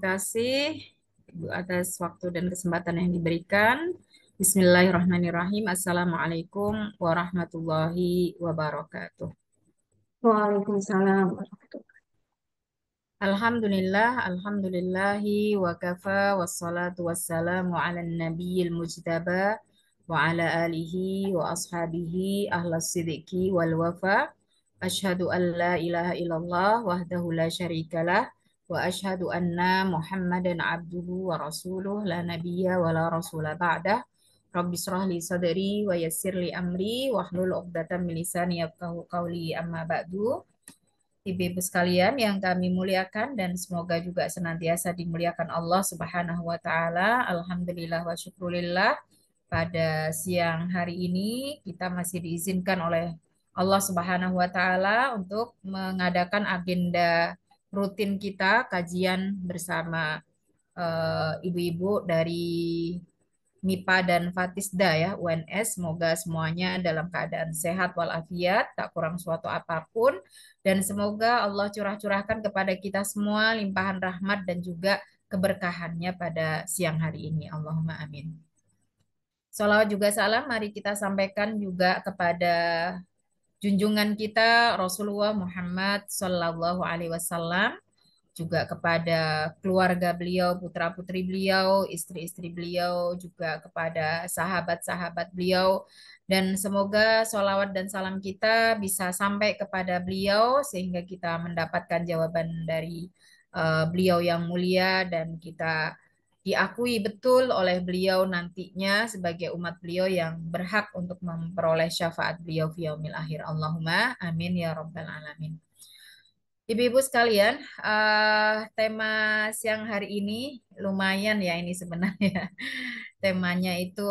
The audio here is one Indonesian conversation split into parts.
kasih Ibu atas waktu dan kesempatan yang diberikan. Bismillahirrahmanirrahim. Assalamualaikum warahmatullahi wabarakatuh. Waalaikumsalam warahmatullahi. Alhamdulillah, alhamdulillahi wa kafa wassalatu wassalamu ala nabiyil mujtaba wa ala alihi wa ashabihi ahlas sidiki wal wafa. Ashhadu an la ilaha illallah wahdahu la syarikalah wa ashhadu anna Muhammadan abduhu wa rasuluh la nabiyya wa la rasula ba'dah. Rabbi shrah li sadri wa yassir li amri wahlul 'uqdatam min lisani yafqahu qawli amma ba'du. Ibu-ibu sekalian yang kami muliakan dan semoga juga senantiasa dimuliakan Allah Subhanahu wa taala. Alhamdulillah wa syukurillah. Pada siang hari ini kita masih diizinkan oleh Allah Subhanahu wa taala untuk mengadakan agenda rutin kita kajian bersama ibu-ibu dari MIPA dan Fatisda ya UNS. Semoga semuanya dalam keadaan sehat walafiat, tak kurang suatu apapun, dan semoga Allah curah-curahkan kepada kita semua limpahan rahmat dan juga keberkahannya pada siang hari ini. Allahumma amin. Salawat juga salam mari kita sampaikan juga kepada junjungan kita Rasulullah Muhammad Sallallahu Alaihi Wasallam, juga kepada keluarga beliau, putra-putri beliau, istri-istri beliau, juga kepada sahabat-sahabat beliau. Dan semoga sholawat dan salam kita bisa sampai kepada beliau sehingga kita mendapatkan jawaban dari beliau yang mulia dan kita diakui betul oleh beliau nantinya sebagai umat beliau yang berhak untuk memperoleh syafaat beliau fi yaumil akhir. Allahumma amin ya rabbal alamin. Ibu-ibu sekalian, tema siang hari ini lumayan ya ini sebenarnya. Temanya itu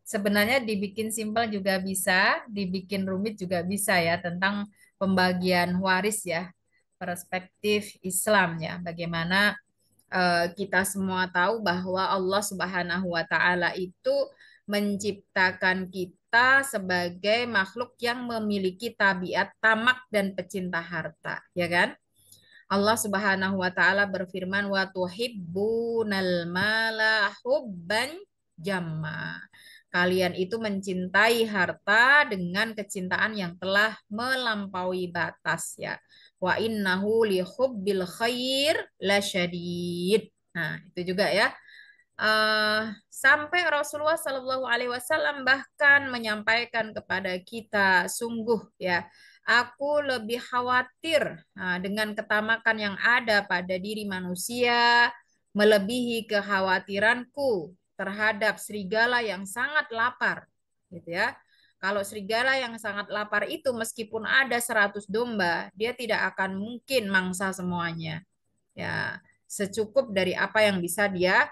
sebenarnya dibikin simpel juga bisa, dibikin rumit juga bisa ya tentang pembagian waris ya, perspektif Islam ya. Bagaimana kita semua tahu bahwa Allah Subhanahu wa taala itu menciptakan kita sebagai makhluk yang memiliki tabiat tamak dan pecinta harta, ya kan? Allah Subhanahu wa taala berfirman wa tuhibbunal mala hubban jamma. Kalian itu mencintai harta dengan kecintaan yang telah melampaui batas ya. Wa innahu li hubbil khair lasyadid. Nah, itu juga ya. Sampai Rasulullah Shallallahu Alaihi Wasallam bahkan menyampaikan kepada kita, sungguh ya, aku lebih khawatir dengan ketamakan yang ada pada diri manusia, melebihi kekhawatiranku terhadap serigala yang sangat lapar, gitu ya. Kalau serigala yang sangat lapar itu meskipun ada 100 domba, dia tidak akan mungkin mangsa semuanya. Ya, secukup dari apa yang bisa dia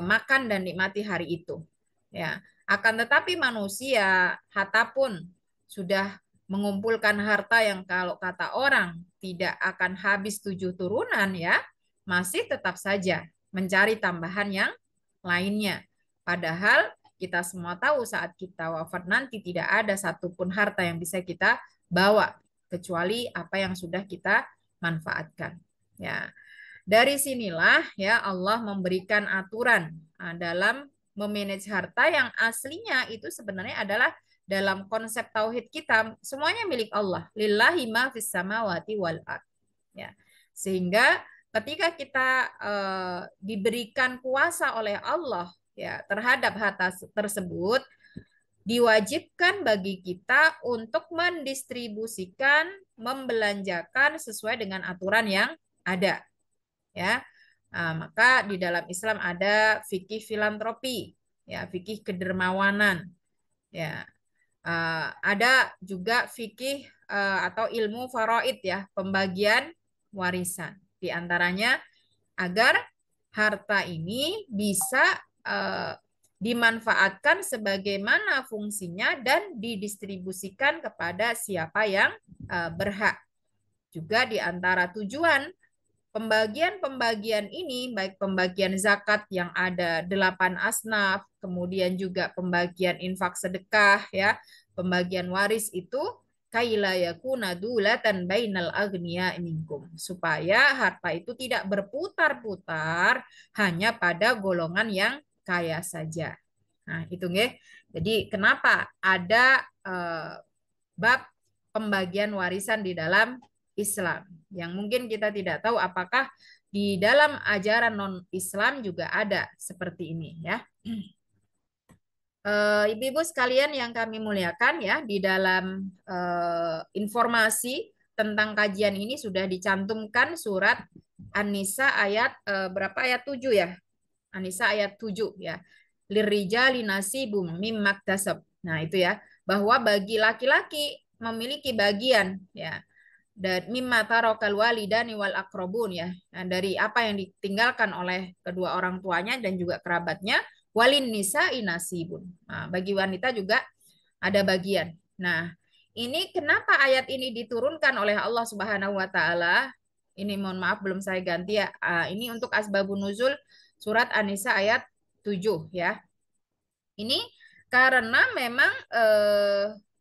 makan dan nikmati hari itu. Ya, akan tetapi manusia hatta pun sudah mengumpulkan harta yang kalau kata orang tidak akan habis 7 turunan ya, masih tetap saja mencari tambahan yang lainnya. Padahal kita semua tahu saat kita wafat nanti tidak ada satupun harta yang bisa kita bawa kecuali apa yang sudah kita manfaatkan. Ya, dari sinilah ya Allah memberikan aturan dalam memanage harta yang aslinya itu sebenarnya adalah dalam konsep tauhid kita semuanya milik Allah. Lillahi ma fis samawati wal ard. Ya. Sehingga ketika kita diberikan kuasa oleh Allah ya terhadap harta tersebut, diwajibkan bagi kita untuk mendistribusikan, membelanjakan sesuai dengan aturan yang ada ya. Maka di dalam Islam ada fikih filantropi, ya, fikih kedermawanan, ya. Ada juga fikih atau ilmu faraid ya, pembagian warisan. Di antaranya agar harta ini bisa dimanfaatkan sebagaimana fungsinya dan didistribusikan kepada siapa yang berhak. Juga di antara tujuan pembagian-pembagian ini, baik pembagian zakat yang ada 8 asnaf, kemudian juga pembagian infak sedekah, ya, pembagian waris itu kaila yakuna dulatan bainal agniya minkum, supaya harta itu tidak berputar-putar hanya pada golongan yang kaya saja. Nah, itu nggih. Jadi kenapa ada bab pembagian warisan di dalam Islam yang mungkin kita tidak tahu apakah di dalam ajaran non-Islam juga ada seperti ini ya. Ibu-ibu sekalian yang kami muliakan ya, di dalam informasi tentang kajian ini sudah dicantumkan surat An-Nisa ayat berapa, ayat 7 ya. An-Nisa ayat 7 ya. Lirijali nasibum mimmaktasab. Nah, itu ya, bahwa bagi laki-laki memiliki bagian ya, dan mimma tarokal walidani wal akrobun ya. Nah, dari apa yang ditinggalkan oleh kedua orang tuanya dan juga kerabatnya, walin nisa inasibun. Nah, bagi wanita juga ada bagian. Nah, ini kenapa ayat ini diturunkan oleh Allah Subhanahu wa taala? Ini mohon maaf belum saya ganti ya. Ini untuk asbabun nuzul surat An-Nisa ayat 7 ya. Ini karena memang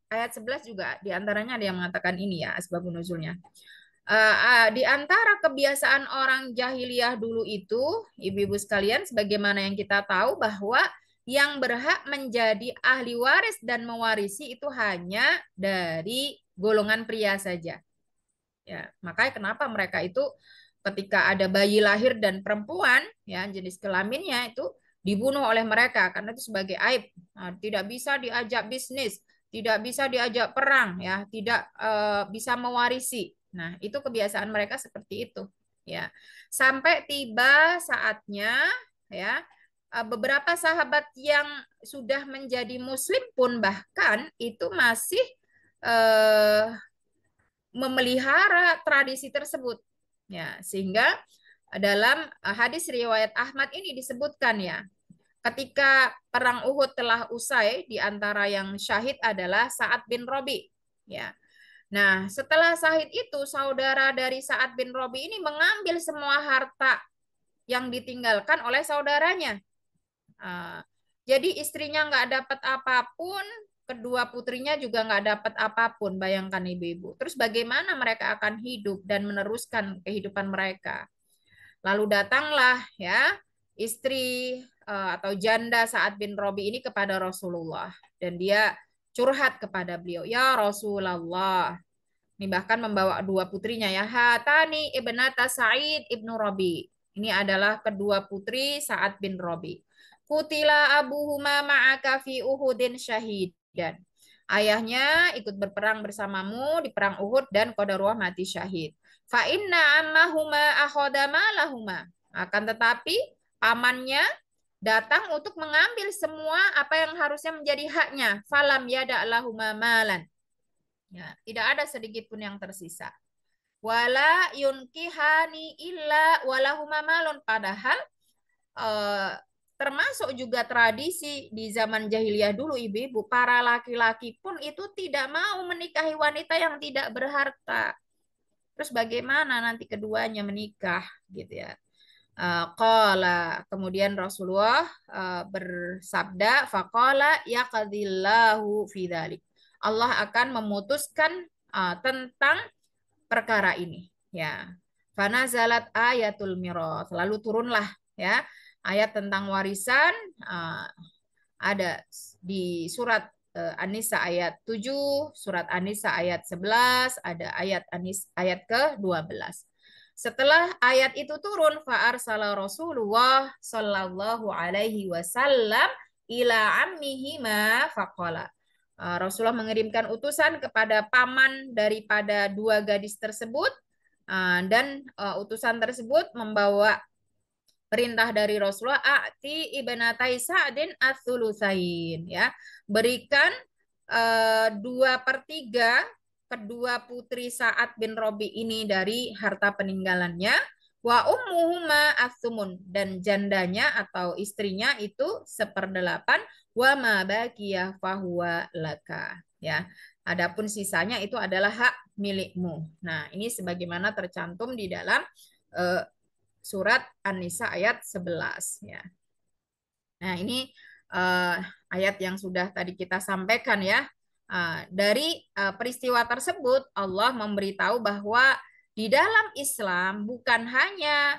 ayat 11 juga diantaranya ada yang mengatakan ini ya asbabun nuzulnya. Di antara kebiasaan orang jahiliyah dulu itu, ibu-ibu sekalian, sebagaimana yang kita tahu bahwa yang berhak menjadi ahli waris dan mewarisi itu hanya dari golongan pria saja. Ya, makanya kenapa mereka itu ketika ada bayi lahir dan perempuan, ya jenis kelaminnya itu dibunuh oleh mereka karena itu sebagai aib. Nah, tidak bisa diajak bisnis, tidak bisa diajak perang, ya, tidak bisa mewarisi. Nah, itu kebiasaan mereka seperti itu, ya. Sampai tiba saatnya, ya, beberapa sahabat yang sudah menjadi muslim pun bahkan itu masih eh, memelihara tradisi tersebut. Ya, sehingga dalam hadis riwayat Ahmad ini disebutkan ya, ketika perang Uhud telah usai, di antara yang syahid adalah Sa'ad bin Robi. Ya. Nah, setelah syahid itu, saudara dari Sa'ad bin Robi ini mengambil semua harta yang ditinggalkan oleh saudaranya. Jadi istrinya nggak dapat apapun, kedua putrinya juga nggak dapat apapun. Bayangkan ibu-ibu. Terus bagaimana mereka akan hidup dan meneruskan kehidupan mereka? Lalu datanglah ya istri atau janda Sa'ad bin Robi ini kepada Rasulullah dan dia curhat kepada beliau, ya Rasulullah. Ini bahkan membawa dua putrinya ya, Hatani ibnata Sa'id ibnu Robi. Ini adalah kedua putri Sa'ad bin Robi. Kutila abuhuma ma'aka fi Uhudin syahidan. Ayahnya ikut berperang bersamamu di perang Uhud dan qadarullah mati syahid. Fa inna ammahuma akhoda malahuma. Akan tetapi pamannya datang untuk mengambil semua apa yang harusnya menjadi haknya. Falam yada lahuma malan. Ya, tidak ada sedikit pun yang tersisa. Wala yunkihani illa walahuma malun. Padahal eh, termasuk juga tradisi di zaman jahiliyah dulu, ibu-ibu, para laki-laki pun itu tidak mau menikahi wanita yang tidak berharta. Terus bagaimana nanti keduanya menikah gitu ya. Qala, kemudian Rasulullah bersabda, faqala yaqadillahu fi dzalik. Allah akan memutuskan tentang perkara ini ya. Fanazalat ayatul mirath, lalu turunlah ya ayat tentang warisan, ada di surat An-Nisa ayat 7, surat An-Nisa ayat 11, ada ayat ayat ke-12. Setelah ayat itu turun, fa'arsala Rasulullah sallallahu alaihi wasallam ila ammihi ma faqala. Rasulullah mengirimkan utusan kepada paman daripada dua gadis tersebut, dan utusan tersebut membawa perintah dari Rasulullah, a'ti ibnatai Sa'din ats-tsulusain, ya. Berikan 2/3 kedua putri Sa'ad bin Robi ini dari harta peninggalannya, wa ummuhuma ats-tsumun, dan jandanya atau istrinya itu 1/8, wa ma baqiya fahuwa laka, ya. Adapun sisanya itu adalah hak milikmu. Nah, ini sebagaimana tercantum di dalam surat An-Nisa ayat 11 ya. Nah, ini ayat yang sudah tadi kita sampaikan ya. Dari peristiwa tersebut Allah memberitahu bahwa di dalam Islam bukan hanya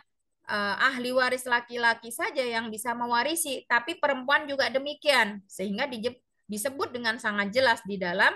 ahli waris laki-laki saja yang bisa mewarisi, tapi perempuan juga demikian. Sehingga disebut dengan sangat jelas di dalam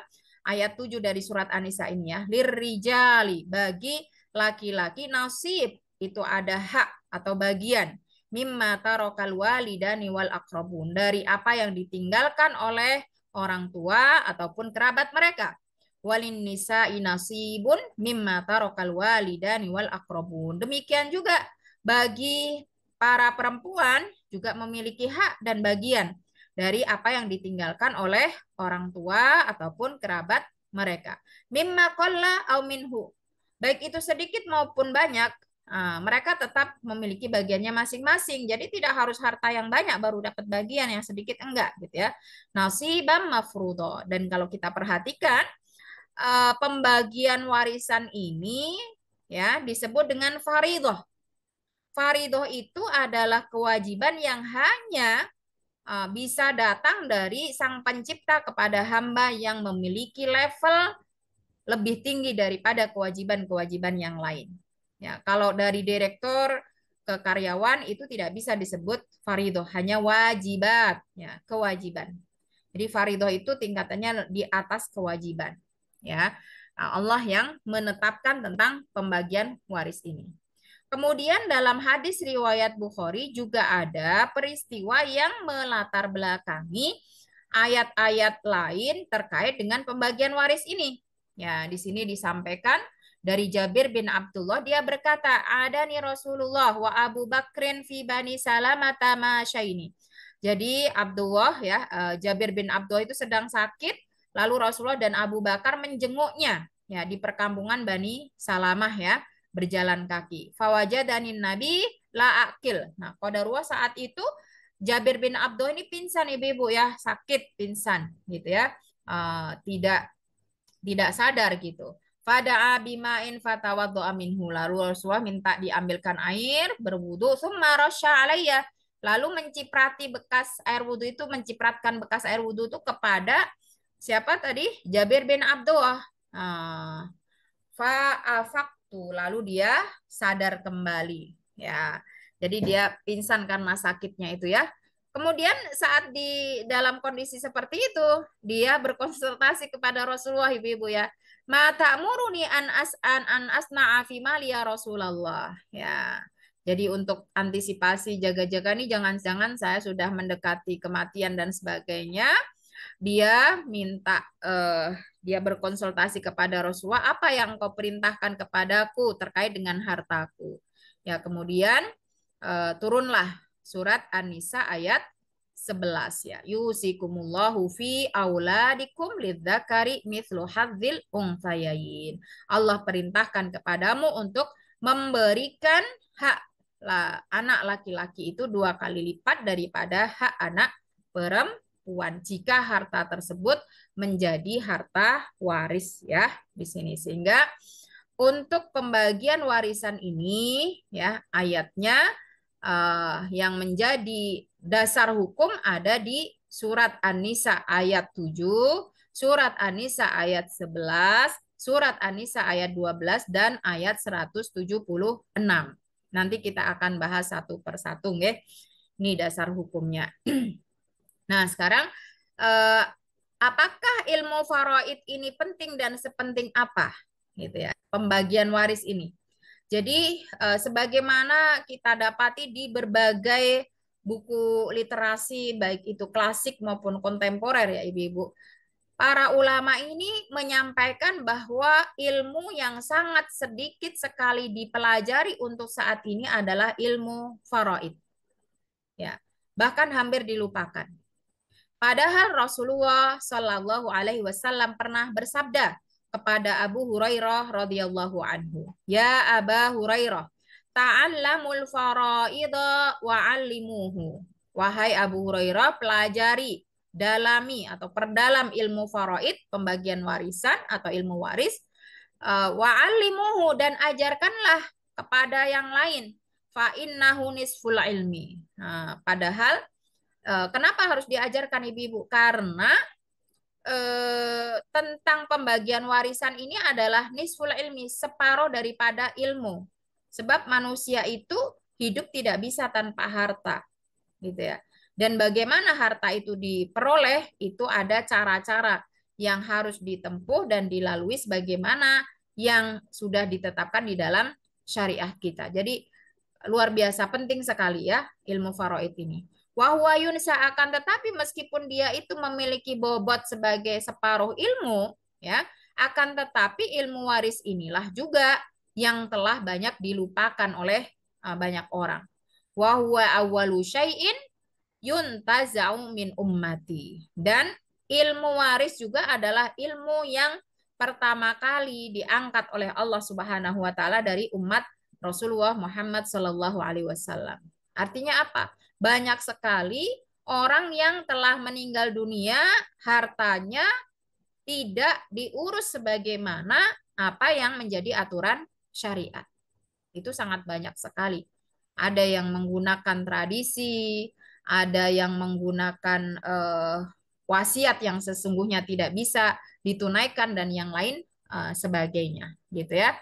ayat 7 dari surat An-Nisa ini ya. Lirrijali, bagi laki-laki nasib, itu ada hak atau bagian. Mimma tarokal walidani wal akrabun, dari apa yang ditinggalkan oleh orang tua ataupun kerabat mereka. Walin nisa inasibun mimma tarokal walidani wal akrabun. Demikian juga bagi para perempuan juga memiliki hak dan bagian dari apa yang ditinggalkan oleh orang tua ataupun kerabat mereka. Mimma qalla au minhu. Baik itu sedikit maupun banyak, mereka tetap memiliki bagiannya masing-masing. Jadi tidak harus harta yang banyak baru dapat bagian, yang sedikit enggak gitu ya. Nasibam mafruḍo. Dan kalau kita perhatikan pembagian warisan ini ya disebut dengan faridoh. Faridoh itu adalah kewajiban yang hanya bisa datang dari Sang Pencipta kepada hamba yang memiliki level lebih tinggi daripada kewajiban-kewajiban yang lain. Ya, kalau dari direktur ke karyawan itu tidak bisa disebut faridoh, hanya wajibat, ya, kewajiban. Jadi faridoh itu tingkatannya di atas kewajiban. Ya, Allah yang menetapkan tentang pembagian waris ini. Kemudian dalam hadis riwayat Bukhari juga ada peristiwa yang melatar belakangi ayat-ayat lain terkait dengan pembagian waris ini. Ya, di sini disampaikan dari Jabir bin Abdullah, dia berkata, ada nih Rasulullah wa Abu Bakrin fi Bani Salamata masyaini. Jadi Abdullah ya, Jabir bin Abdullah itu sedang sakit, lalu Rasulullah dan Abu Bakar menjenguknya ya di perkampungan Bani Salamah ya, berjalan kaki. Fawajadanin Nabi la akil. Nah, qadarullah saat itu Jabir bin Abdullah ini pingsan ibu-ibu ya, sakit pingsan gitu ya. Tidak sadar gitu. Fada'a bima'in fatawaddu'a minhu. Lalu Rasulullah minta diambilkan air, berwudu, summa rasya alayya. Lalu menciprati bekas air wudu itu, mencipratkan bekas air wudu itu kepada siapa tadi? Jabir bin Abdullah. Fa'afaktu. Lalu dia sadar kembali. Ya, jadi dia pingsan karena sakitnya itu ya. Kemudian saat di dalam kondisi seperti itu, dia berkonsultasi kepada Rasulullah, ibu-ibu ya. Ma ta'muruni an asna'a fi mali ya Rasulullah. Ya. Jadi untuk antisipasi jaga-jaga nih jangan-jangan saya sudah mendekati kematian dan sebagainya. Dia minta dia berkonsultasi kepada Rasulullah, apa yang kau perintahkan kepadaku terkait dengan hartaku. Ya, kemudian turunlah surat An-Nisa ayat 11 ya. Yusikumullahu fi auladikum lidzakari mithlu hadzil unthayain. Allah perintahkan kepadamu untuk memberikan hak anak laki-laki itu 2 kali lipat daripada hak anak perempuan jika harta tersebut menjadi harta waris ya di sini. Sehingga untuk pembagian warisan ini ya ayatnya yang menjadi dasar hukum ada di surat An-Nisa ayat 7, surat An-Nisa ayat 11, surat An-Nisa ayat 12 dan ayat 176. Nanti kita akan bahas satu persatu nggih. Ini dasar hukumnya. Nah, sekarang apakah ilmu faraid ini penting dan sepenting apa? Gitu ya. Pembagian waris ini. Jadi sebagaimana kita dapati di berbagai buku literasi baik itu klasik maupun kontemporer ya Ibu-ibu. Para ulama ini menyampaikan bahwa ilmu yang sangat sedikit sekali dipelajari untuk saat ini adalah ilmu faraid. Ya, bahkan hampir dilupakan. Padahal Rasulullah Shallallahu Alaihi Wasallam pernah bersabda kepada Abu Hurairah radhiyallahu anhu, Ya Aba Hurairah, ta'allamul faraida wa 'allimuhu. Wahai Abu Hurairah, pelajari, dalami atau perdalam ilmu faraid, pembagian warisan atau ilmu waris, wa 'allimuhu dan ajarkanlah kepada yang lain. Fa innahu nisful ilmi. Nah, padahal kenapa harus diajarkan ibu-ibu? Karena tentang pembagian warisan ini adalah nisful ilmi, separuh daripada ilmu. Sebab manusia itu hidup tidak bisa tanpa harta, gitu ya. Dan bagaimana harta itu diperoleh, itu ada cara-cara yang harus ditempuh dan dilalui sebagaimana yang sudah ditetapkan di dalam syariah kita. Jadi luar biasa penting sekali ya ilmu faraid ini. Wahwa yunsa akan tetapi meskipun dia itu memiliki bobot sebagai separuh ilmu, ya, akan tetapi ilmu waris inilah juga yang telah banyak dilupakan oleh banyak orang. Wahwa awalu syai'in yuntaza'u min ummati. Dan ilmu waris juga adalah ilmu yang pertama kali diangkat oleh Allah Subhanahu wa taala dari umat Rasulullah Muhammad Sallallahu Alaihi Wasallam. Artinya apa? Banyak sekali orang yang telah meninggal dunia, hartanya tidak diurus sebagaimana apa yang menjadi aturan syariat. Itu sangat banyak sekali. Ada yang menggunakan tradisi, ada yang menggunakan wasiat yang sesungguhnya tidak bisa ditunaikan dan yang lain sebagainya, gitu ya.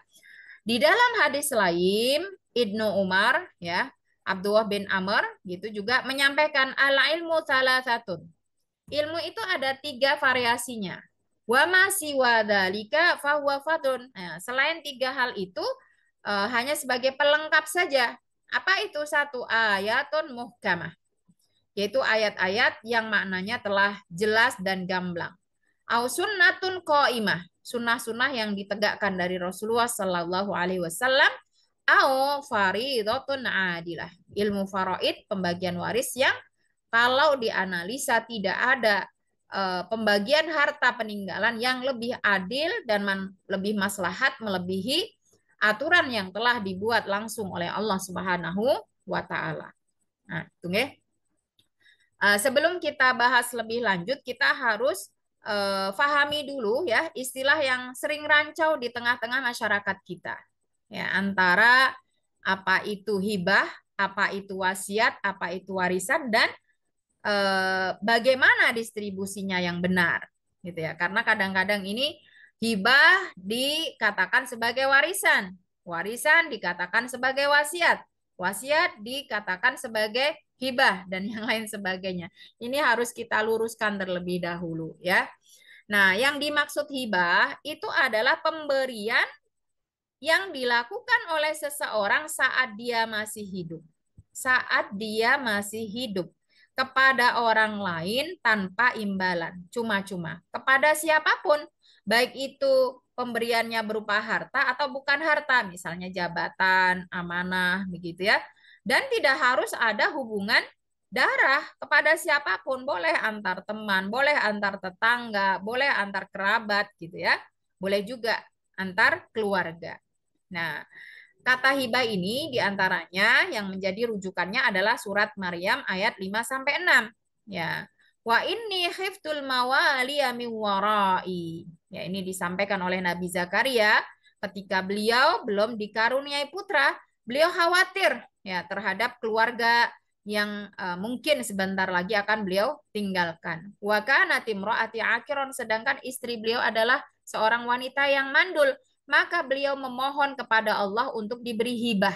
Di dalam hadis lain, Ibnu Umar ya, Abdullah bin Amr gitu juga menyampaikan al ilmu salah satu. Ilmu itu ada 3 variasinya. Wa masih wadalika fahuwa fadun. Nah, selain 3 hal itu hanya sebagai pelengkap saja. Apa itu? Satu, ayatun muhkamah, yaitu ayat-ayat yang maknanya telah jelas dan gamblang. Au sunnatun qaimah, sunnah-sunnah yang ditegakkan dari Rasulullah Sallallahu Alaihi Wasallam. Au faridatun adilah, ilmu faraid, pembagian waris yang kalau dianalisa tidak ada pembagian harta peninggalan yang lebih adil dan lebih maslahat melebihi aturan yang telah dibuat langsung oleh Allah Subhanahu wa taala. Nah, tunggu. Sebelum kita bahas lebih lanjut, kita harus fahami dulu ya istilah yang sering rancau di tengah-tengah masyarakat kita. Ya, antara apa itu hibah, apa itu wasiat, apa itu warisan, dan bagaimana distribusinya yang benar, gitu ya. Karena kadang-kadang ini hibah dikatakan sebagai warisan, warisan dikatakan sebagai wasiat, wasiat dikatakan sebagai hibah dan yang lain sebagainya. Ini harus kita luruskan terlebih dahulu ya. Nah, yang dimaksud hibah itu adalah pemberian yang dilakukan oleh seseorang saat dia masih hidup. Saat dia masih hidup kepada orang lain tanpa imbalan, cuma-cuma. Kepada siapapun, baik itu pemberiannya berupa harta atau bukan harta, misalnya jabatan, amanah, begitu ya. Dan tidak harus ada hubungan darah kepada siapapun, boleh antar teman, boleh antar tetangga, boleh antar kerabat gitu ya. Boleh juga antar keluarga. Nah, kata hibah ini diantaranya yang menjadi rujukannya adalah surat Maryam ayat 5 sampai 6. Ya. Wa inni khiftul mawali min warai. Ya, ini disampaikan oleh Nabi Zakaria ketika beliau belum dikaruniai putra, beliau khawatir ya terhadap keluarga yang mungkin sebentar lagi akan beliau tinggalkan. Wa kanat imraati akiron, sedangkan istri beliau adalah seorang wanita yang mandul, maka beliau memohon kepada Allah untuk diberi hibah.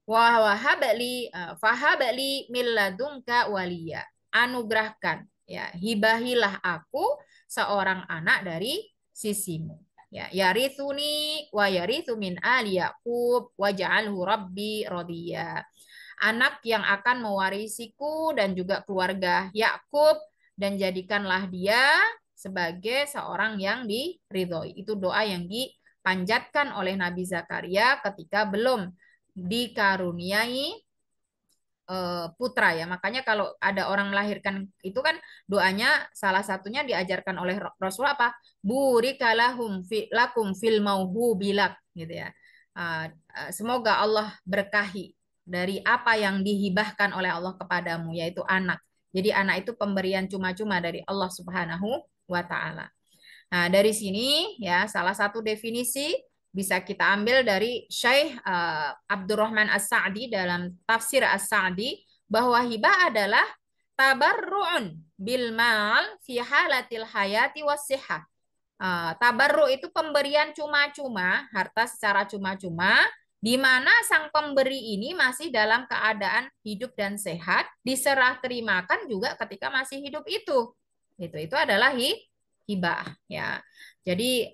Wa wahabali fahabali milladunka waliya. Anugerahkan ya, hibahilah aku seorang anak dari sisimu. Ya, yarithuni wa yarithu min ali Yaqub waj'alhu rabbi radiya. Anak yang akan mewarisiku dan juga keluarga Yakub, dan jadikanlah dia sebagai seorang yang diridhoi. Itu doa yang dipanjatkan oleh Nabi Zakaria ketika belum dikaruniai putra ya. Makanya kalau ada orang melahirkan itu kan doanya salah satunya diajarkan oleh Rasulullah apa? Burikalahum fi lakum fil mauhubilak gitu ya. Semoga Allah berkahi dari apa yang dihibahkan oleh Allah kepadamu, yaitu anak. Jadi anak itu pemberian cuma-cuma dari Allah Subhanahu wa taala. Nah, dari sini ya salah satu definisi bisa kita ambil dari Syekh Abdurrahman As-Sa'di dalam tafsir As-Sa'di, bahwa hibah adalah tabarru'un bil mal fi halatil hayati wassihah. Tabarruk itu pemberian cuma-cuma, harta secara cuma-cuma, di mana sang pemberi ini masih dalam keadaan hidup dan sehat, diserah terimakan juga ketika masih hidup itu. Itu adalah hibah ya. Jadi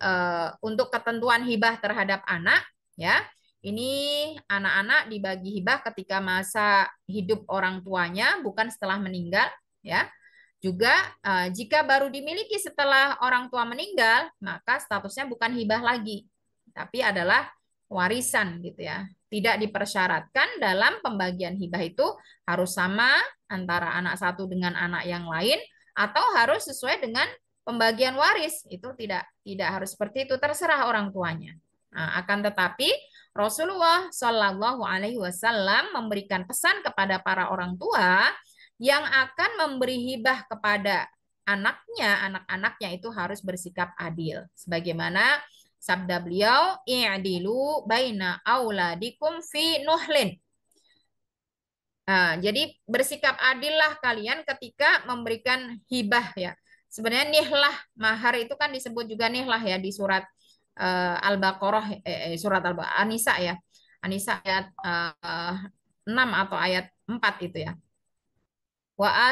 untuk ketentuan hibah terhadap anak ya, ini anak-anak dibagi hibah ketika masa hidup orang tuanya, bukan setelah meninggal ya. Juga jika baru dimiliki setelah orang tua meninggal, maka statusnya bukan hibah lagi, tapi adalah warisan gitu ya. Tidak dipersyaratkan dalam pembagian hibah itu harus sama antara anak satu dengan anak yang lain atau harus sesuai dengan pembagian waris. Itu tidak harus seperti itu, terserah orang tuanya. Nah, akan tetapi Rasulullah Shallallahu Alaihi Wasallam memberikan pesan kepada para orang tua yang akan memberi hibah kepada anaknya, anak-anaknya itu harus bersikap adil. Sebagaimana sabda beliau, i'dilu baina auladikum fi nuhlin. Nah, jadi bersikap adillah kalian ketika memberikan hibah ya. Sebenarnya nihlah mahar itu kan disebut juga nihlah ya di surat Al-Baqarah, surat Al-Baqarah An-Nisa ya. An-Nisa ayat 6 atau ayat 4 itu ya. Wa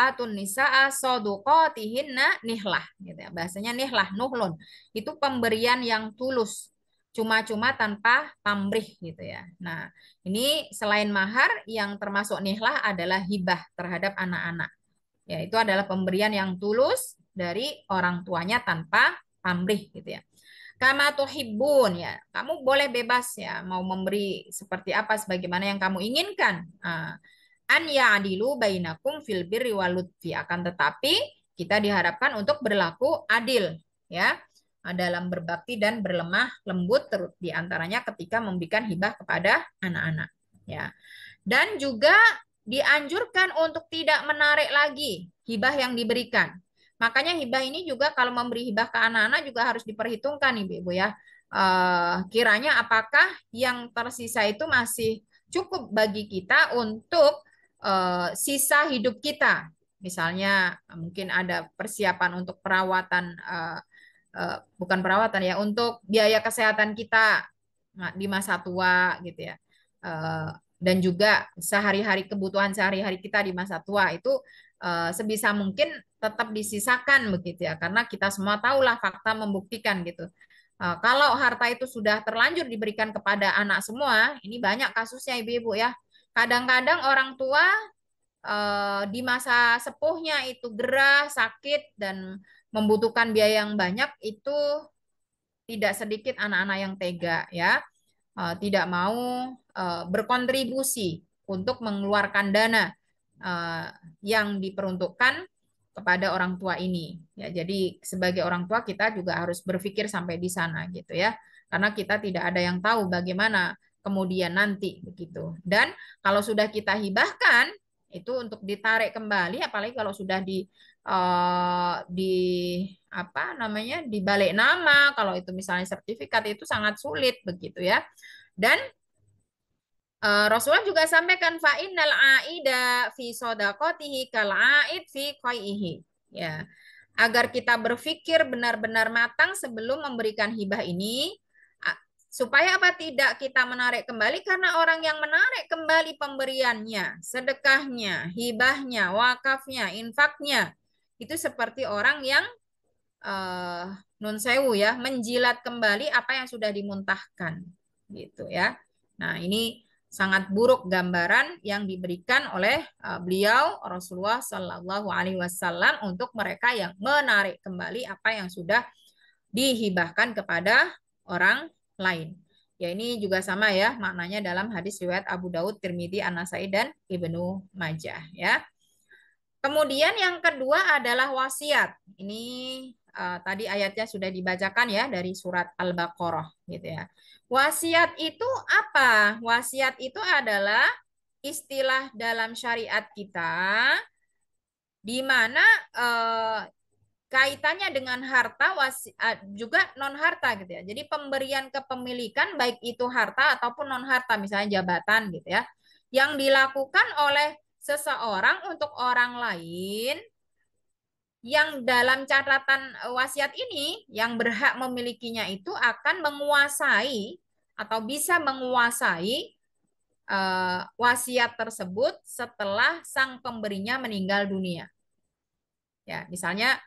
atun nisaa soduqatihinna nihlah gitu ya. Bahasanya nihlah nuhlun. Itu pemberian yang tulus, cuma-cuma tanpa pamrih gitu ya. Nah, ini selain mahar yang termasuk nihlah adalah hibah terhadap anak-anak. Ya, itu adalah pemberian yang tulus dari orang tuanya tanpa pamrih gitu ya. Kama tuhibbun ya. Kamu boleh bebas ya mau memberi seperti apa sebagaimana yang kamu inginkan. An ya'dilu bainakum fil birri wal lutfi. Akan tetapi kita diharapkan untuk berlaku adil ya dalam berbakti dan berlemah lembut di antaranya ketika memberikan hibah kepada anak-anak ya. Dan juga dianjurkan untuk tidak menarik lagi hibah yang diberikan. Makanya hibah ini juga kalau memberi hibah ke anak-anak juga harus diperhitungkan Ibu ya. Kiranya apakah yang tersisa itu masih cukup bagi kita untuk sisa hidup kita. Misalnya mungkin ada persiapan untuk perawatan, bukan perawatan ya, untuk biaya kesehatan kita di masa tua gitu ya. Dan juga sehari-hari kebutuhan sehari-hari kita di masa tua itu sebisa mungkin tetap disisakan begitu ya. Karena kita semua tahulah fakta membuktikan gitu. Kalau harta itu sudah terlanjur diberikan kepada anak semua, ini banyak kasusnya ibu-ibu ya. Kadang-kadang orang tua di masa sepuhnya itu gerah, sakit, dan membutuhkan biaya yang banyak, itu tidak sedikit anak-anak yang tega ya, tidak mau berkontribusi untuk mengeluarkan dana yang diperuntukkan kepada orang tua ini. Ya, jadi sebagai orang tua kita juga harus berpikir sampai di sana gitu ya. Karena kita tidak ada yang tahu bagaimana kemudian nanti begitu. Dan kalau sudah kita hibahkan itu untuk ditarik kembali, apalagi kalau sudah di apa namanya dibalik nama, kalau itu misalnya sertifikat itu sangat sulit begitu ya. Dan Rasulullah juga sampaikan fa innal aida fi sadaqatihi kal aid fi qaihi. Ya. Agar kita berpikir benar-benar matang sebelum memberikan hibah ini supaya apa tidak kita menarik kembali karena orang yang menarik kembali pemberiannya, sedekahnya, hibahnya, wakafnya, infaknya itu seperti orang yang nun sewu ya, menjilat kembali apa yang sudah dimuntahkan gitu ya. Nah, ini sangat buruk gambaran yang diberikan oleh beliau Rasulullah Shallallahu Alaihi Wasallam untuk mereka yang menarik kembali apa yang sudah dihibahkan kepada orang lain. Ya, ini juga sama ya maknanya dalam hadis riwayat Abu Daud, Tirmidzi, An-Nasai dan Ibnu Majah ya. Kemudian yang kedua adalah wasiat. Ini tadi ayatnya sudah dibacakan ya dari surat Al-Baqarah gitu ya. Wasiat itu apa? Wasiat itu adalah istilah dalam syariat kita di mana kaitannya dengan harta juga non harta gitu ya. Jadi pemberian kepemilikan baik itu harta ataupun non harta misalnya jabatan gitu ya. Yang dilakukan oleh seseorang untuk orang lain yang dalam catatan wasiat ini yang berhak memilikinya itu akan menguasai atau bisa menguasai wasiat tersebut setelah sang pemberinya meninggal dunia. Ya, misalnya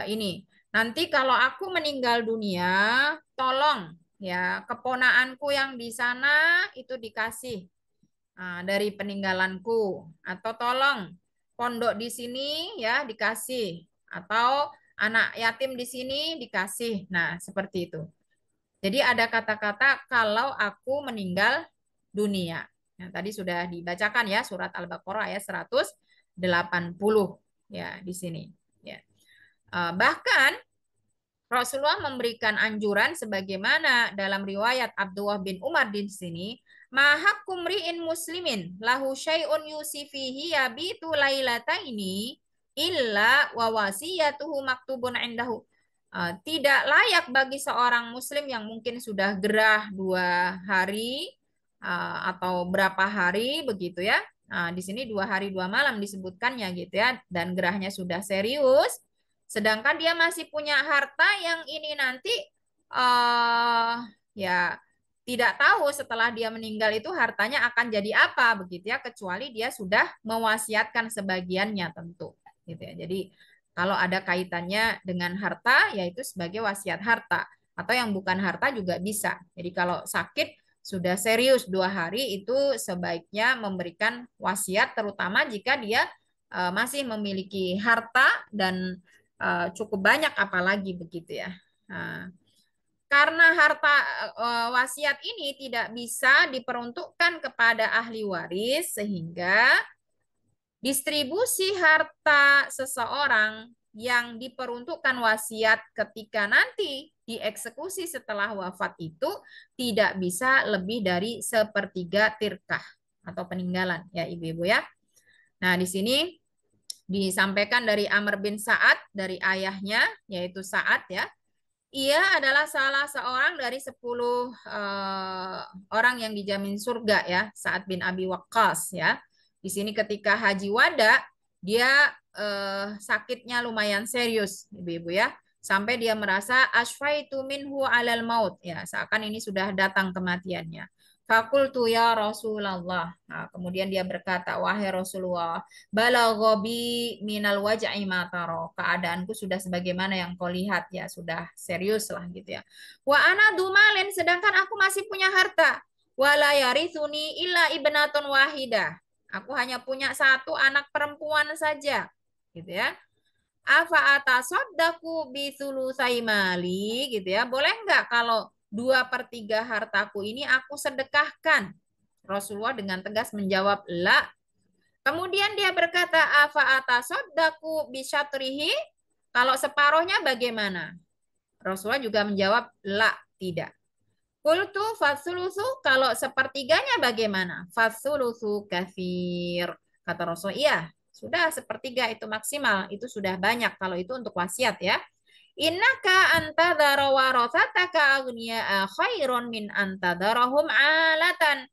ini. Nanti kalau aku meninggal dunia, tolong ya keponaanku yang di sana itu dikasih dari peninggalanku, atau tolong pondok di sini ya dikasih, atau anak yatim di sini dikasih. Nah, seperti itu. Jadi ada kata-kata kalau aku meninggal dunia. Nah, tadi sudah dibacakan ya surat Al-Baqarah ayat 180 ya di sini. Ya. Bahkan Rasulullah memberikan anjuran sebagaimana dalam riwayat Abdullah bin Umar di sini, "Mahakum ri'in muslimin lahu syai'un yusifihi yabitu lailataini illa wa wasiyatuhu maktubun indahu." Tidak layak bagi seorang muslim yang mungkin sudah gerah 2 hari atau berapa hari begitu ya. Di sini 2 hari 2 malam disebutkannya gitu ya, dan gerahnya sudah serius. Sedangkan dia masih punya harta yang ini nanti ya tidak tahu setelah dia meninggal itu hartanya akan jadi apa begitu ya, kecuali dia sudah mewasiatkan sebagiannya tentu gitu ya. Jadi kalau ada kaitannya dengan harta yaitu sebagai wasiat harta, atau yang bukan harta juga bisa. Jadi kalau sakit sudah serius 2 hari itu sebaiknya memberikan wasiat, terutama jika dia masih memiliki harta dan cukup banyak apalagi begitu ya. Nah, karena harta wasiat ini tidak bisa diperuntukkan kepada ahli waris, sehingga distribusi harta seseorang yang diperuntukkan wasiat ketika nanti dieksekusi setelah wafat itu tidak bisa lebih dari sepertiga tirkah atau peninggalan ya ibu-ibu ya. Nah, di sini disampaikan dari Amr bin Sa'ad dari ayahnya yaitu Sa'ad ya. Ia adalah salah seorang dari 10 orang yang dijamin surga ya, Sa'ad bin Abi Waqqas ya. Di sini ketika Haji Wada dia sakitnya lumayan serius, ibu-ibu ya. Sampai dia merasa asfaitu minhu alal maut ya, seakan ini sudah datang kematiannya. Fakultu ya Rasulullah. Nah, kemudian dia berkata, wahai Rasulullah, balaghobi minal waj'i mataro. Keadaanku sudah sebagaimana yang kau lihat ya, sudah serius lah gitu ya. Wa ana dumalin, sedangkan aku masih punya harta. Wala yarithuni illa ibnatun wahidah. Aku hanya punya satu anak perempuan saja. Gitu ya. Afa atasaddaku bisulusai mali gitu ya. Boleh nggak kalau 2/3 hartaku ini aku sedekahkan? Rasulullah dengan tegas menjawab, la. Kemudian dia berkata, afa atasaddaku bisyatrihi? Kalau separuhnya bagaimana? Rasulullah juga menjawab, la, tidak. Qultu fasulusu, kalau sepertiganya bagaimana? Fasulusu kafir. Kata Rasul, iya, sudah sepertiga itu maksimal, itu sudah banyak kalau itu untuk wasiat ya. Innaka antadhara warasataka agniya'a khairun min antadharahum alatan.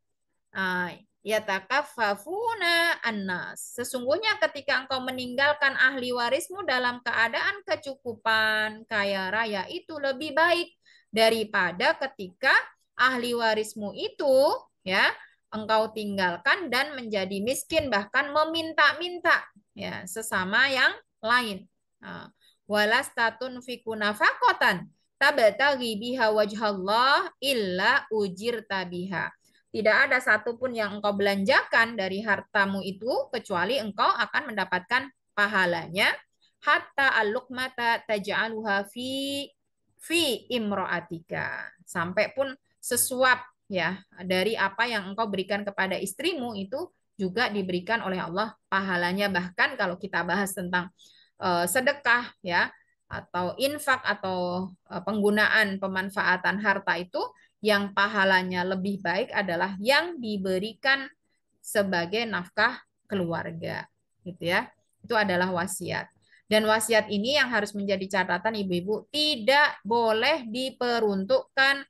Yatakaffafuna annas. Sesungguhnya ketika engkau meninggalkan ahli warismu dalam keadaan kecukupan, kaya raya, itu lebih baik daripada ketika ahli warismu itu ya engkau tinggalkan dan menjadi miskin, bahkan meminta-minta ya sesama yang lain. Walastatun fikunafakotan tabtaghi biha wajhallah illa ujirta biha. Tidak ada satupun yang engkau belanjakan dari hartamu itu kecuali engkau akan mendapatkan pahalanya. Hatta al-luqmata taj'aluha fi imro'atika. Sampai pun sesuap ya dari apa yang engkau berikan kepada istrimu itu juga diberikan oleh Allah pahalanya. Bahkan kalau kita bahas tentang sedekah ya atau infak atau penggunaan pemanfaatan harta itu, yang pahalanya lebih baik adalah yang diberikan sebagai nafkah keluarga gitu ya. Itu adalah wasiat. Dan wasiat ini yang harus menjadi catatan ibu-ibu, tidak boleh diperuntukkan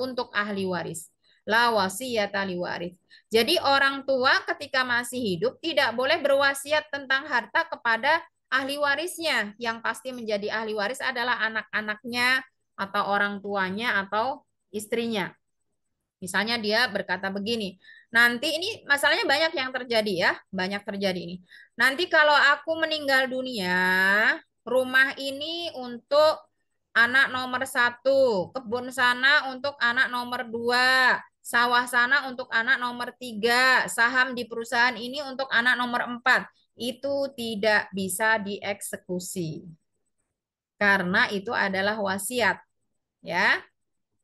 untuk ahli waris. La wasiyata liwaris. Jadi orang tua ketika masih hidup tidak boleh berwasiat tentang harta kepada ahli warisnya. Yang pasti menjadi ahli waris adalah anak-anaknya atau orang tuanya atau istrinya. Misalnya dia berkata begini, nanti ini masalahnya banyak yang terjadi ya, banyak terjadi ini. Nanti kalau aku meninggal dunia, rumah ini untuk anak nomor satu, kebun sana untuk anak nomor dua, sawah sana untuk anak nomor tiga, saham di perusahaan ini untuk anak nomor empat. Itu tidak bisa dieksekusi karena itu adalah wasiat, ya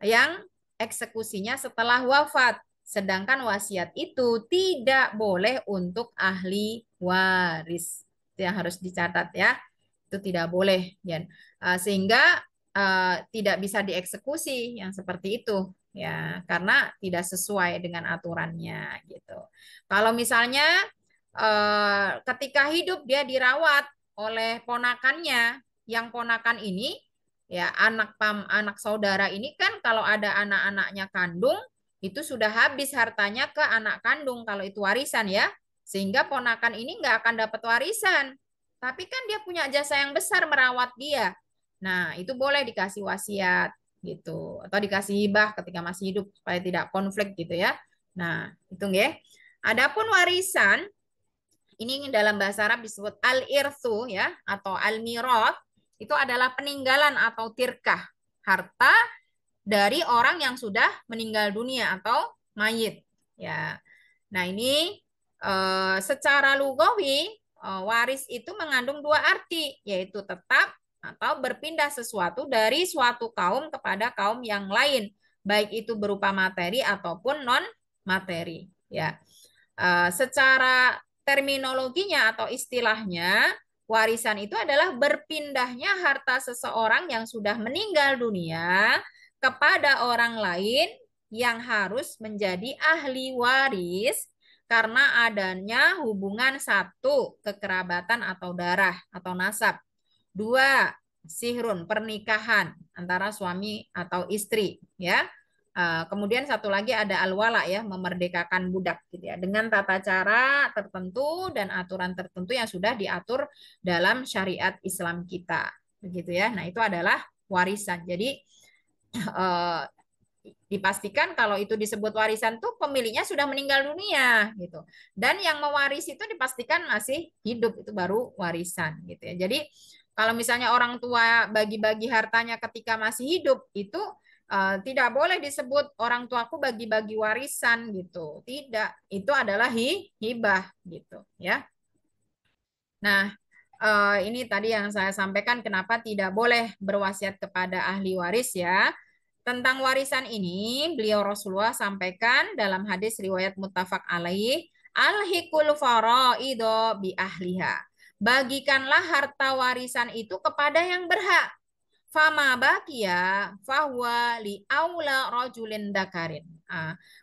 yang eksekusinya setelah wafat. Sedangkan wasiat itu tidak boleh untuk ahli waris. Itu yang harus dicatat ya. Itu tidak boleh. Ya. Sehingga tidak bisa dieksekusi yang seperti itu ya karena tidak sesuai dengan aturannya gitu. Kalau misalnya ketika hidup dia dirawat oleh ponakannya, yang ponakan ini ya anak saudara ini kan kalau ada anak-anaknya kandung itu sudah habis hartanya ke anak kandung kalau itu warisan ya sehingga ponakan ini nggak akan dapat warisan tapi kan dia punya jasa yang besar merawat dia nah itu boleh dikasih wasiat gitu atau dikasih hibah ketika masih hidup supaya tidak konflik gitu ya nah itu ya adapun warisan ini dalam bahasa Arab disebut al-irthu ya atau al-mirath itu adalah peninggalan atau tirkah harta dari orang yang sudah meninggal dunia atau mayit ya. Nah, ini secara lugawi waris itu mengandung dua arti yaitu tetap atau berpindah sesuatu dari suatu kaum kepada kaum yang lain baik itu berupa materi ataupun non materi ya. Secara terminologinya atau istilahnya, warisan itu adalah berpindahnya harta seseorang yang sudah meninggal dunia kepada orang lain yang harus menjadi ahli waris karena adanya hubungan satu, kekerabatan atau darah atau nasab. Dua, sihrun, pernikahan antara suami atau istri, ya. Kemudian satu lagi ada al-wala ya, memerdekakan budak gitu ya, dengan tata cara tertentu dan aturan tertentu yang sudah diatur dalam syariat Islam kita. Begitu ya. Nah, itu adalah warisan. Jadi eh, dipastikan kalau itu disebut warisan tuh pemiliknya sudah meninggal dunia gitu. Dan yang mewarisi itu dipastikan masih hidup itu baru warisan gitu ya. Jadi kalau misalnya orang tua bagi-bagi hartanya ketika masih hidup itu tidak boleh disebut orang tuaku bagi-bagi warisan gitu. Tidak, itu adalah hibah gitu ya. Nah, ini tadi yang saya sampaikan kenapa tidak boleh berwasiat kepada ahli waris ya. Tentang warisan ini, beliau Rasulullah sampaikan dalam hadis riwayat muttafaq alaih, alhiqul faraido bi ahliha. Bagikanlah harta warisan itu kepada yang berhak. Fama bakia fahuwa li aula rajulin dakarin.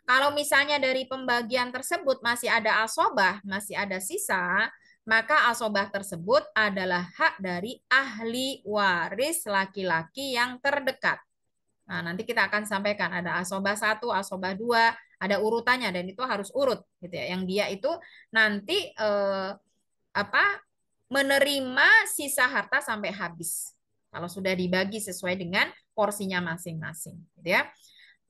Kalau misalnya dari pembagian tersebut masih ada asobah, masih ada sisa, maka asobah tersebut adalah hak dari ahli waris laki-laki yang terdekat. Nah, nanti kita akan sampaikan ada asobah satu, asobah dua, ada urutannya dan itu harus urut gitu ya. Yang dia itu nanti apa menerima sisa harta sampai habis. Kalau sudah dibagi sesuai dengan porsinya masing-masing, gitu ya.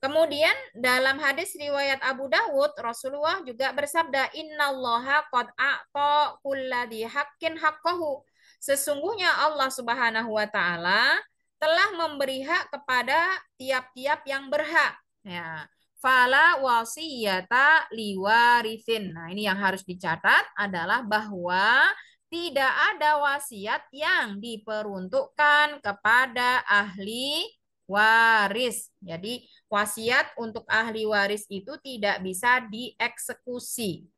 Kemudian dalam hadis riwayat Abu Dawud, Rasulullah juga bersabda, Innallaha qad a'ta kulladhi haqqin haqqahu. Sesungguhnya Allah Subhanahu wa taala telah memberi hak kepada tiap-tiap yang berhak. Ya. Fala wasiyata liwarithin. Nah, ini yang harus dicatat adalah bahwa tidak ada wasiat yang diperuntukkan kepada ahli waris. Jadi wasiat untuk ahli waris itu tidak bisa dieksekusi,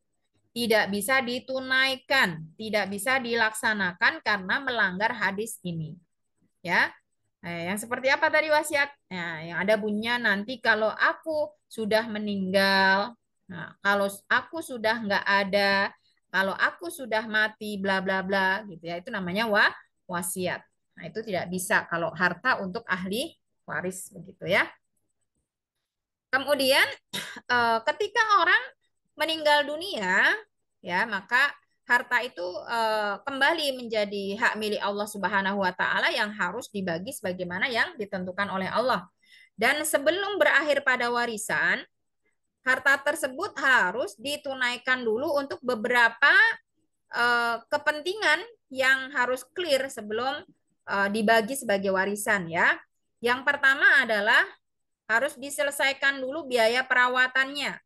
tidak bisa ditunaikan, tidak bisa dilaksanakan karena melanggar hadis ini. Ya, yang seperti apa tadi wasiat? Nah, yang ada bunyinya nanti kalau aku sudah meninggal, nah, kalau aku sudah nggak ada, kalau aku sudah mati, bla bla bla, gitu ya, itu namanya wasiat. Nah, itu tidak bisa kalau harta untuk ahli waris begitu ya. Kemudian ketika orang meninggal dunia, ya maka harta itu kembali menjadi hak milik Allah Subhanahu wa taala yang harus dibagi sebagaimana yang ditentukan oleh Allah. Dan sebelum berakhir pada warisan, harta tersebut harus ditunaikan dulu untuk beberapa kepentingan yang harus clear sebelum dibagi sebagai warisan ya. Yang pertama adalah harus diselesaikan dulu biaya perawatannya.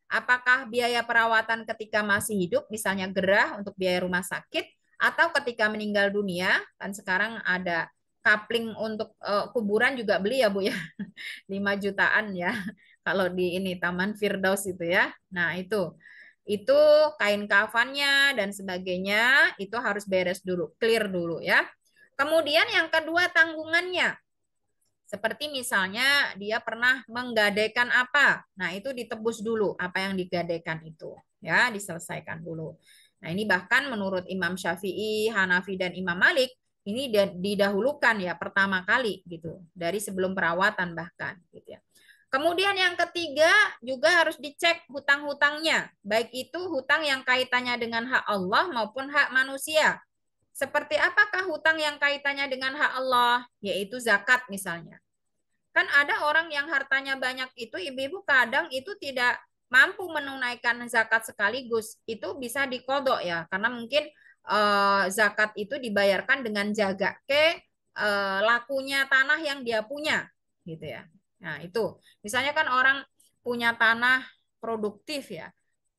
Apakah biaya perawatan ketika masih hidup, misalnya gerah untuk biaya rumah sakit, atau ketika meninggal dunia, kan sekarang ada kapling untuk kuburan juga beli ya Bu ya, 5 jutaan ya, kalau di ini Taman Firdaus itu ya. Nah itu kain kafannya dan sebagainya, itu harus beres dulu, clear dulu ya. Kemudian yang kedua tanggungannya. Seperti misalnya dia pernah menggadaikan apa. Nah, itu ditebus dulu apa yang digadaikan itu. Ya, diselesaikan dulu. Nah, ini bahkan menurut Imam Syafi'i, Hanafi, dan Imam Malik, ini didahulukan ya pertama kali gitu. Dari sebelum perawatan bahkan gitu ya. Kemudian yang ketiga juga harus dicek hutang-hutangnya. Baik itu hutang yang kaitannya dengan hak Allah maupun hak manusia. Seperti apakah hutang yang kaitannya dengan hak Allah? Yaitu zakat misalnya. Kan ada orang yang hartanya banyak itu ibu-ibu kadang itu tidak mampu menunaikan zakat sekaligus. Itu bisa dikodok ya, karena mungkin zakat itu dibayarkan dengan jaga ke lakunya tanah yang dia punya, gitu ya. Nah itu, misalnya kan orang punya tanah produktif ya,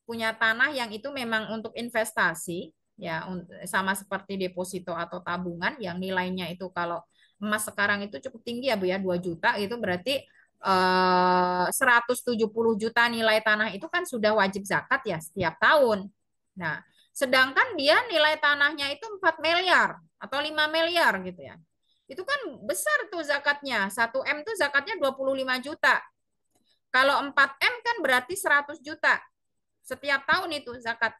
punya tanah yang itu memang untuk investasi ya, sama seperti deposito atau tabungan yang nilainya itu kalau emas sekarang itu cukup tinggi ya Bu ya, 2 juta itu berarti 170 juta nilai tanah itu kan sudah wajib zakat ya setiap tahun. Nah, sedangkan dia nilai tanahnya itu 4 miliar atau 5 miliar gitu ya. Itu kan besar tuh zakatnya. 1 M tuh zakatnya 25 juta. Kalau 4 M kan berarti 100 juta. Setiap tahun itu zakat.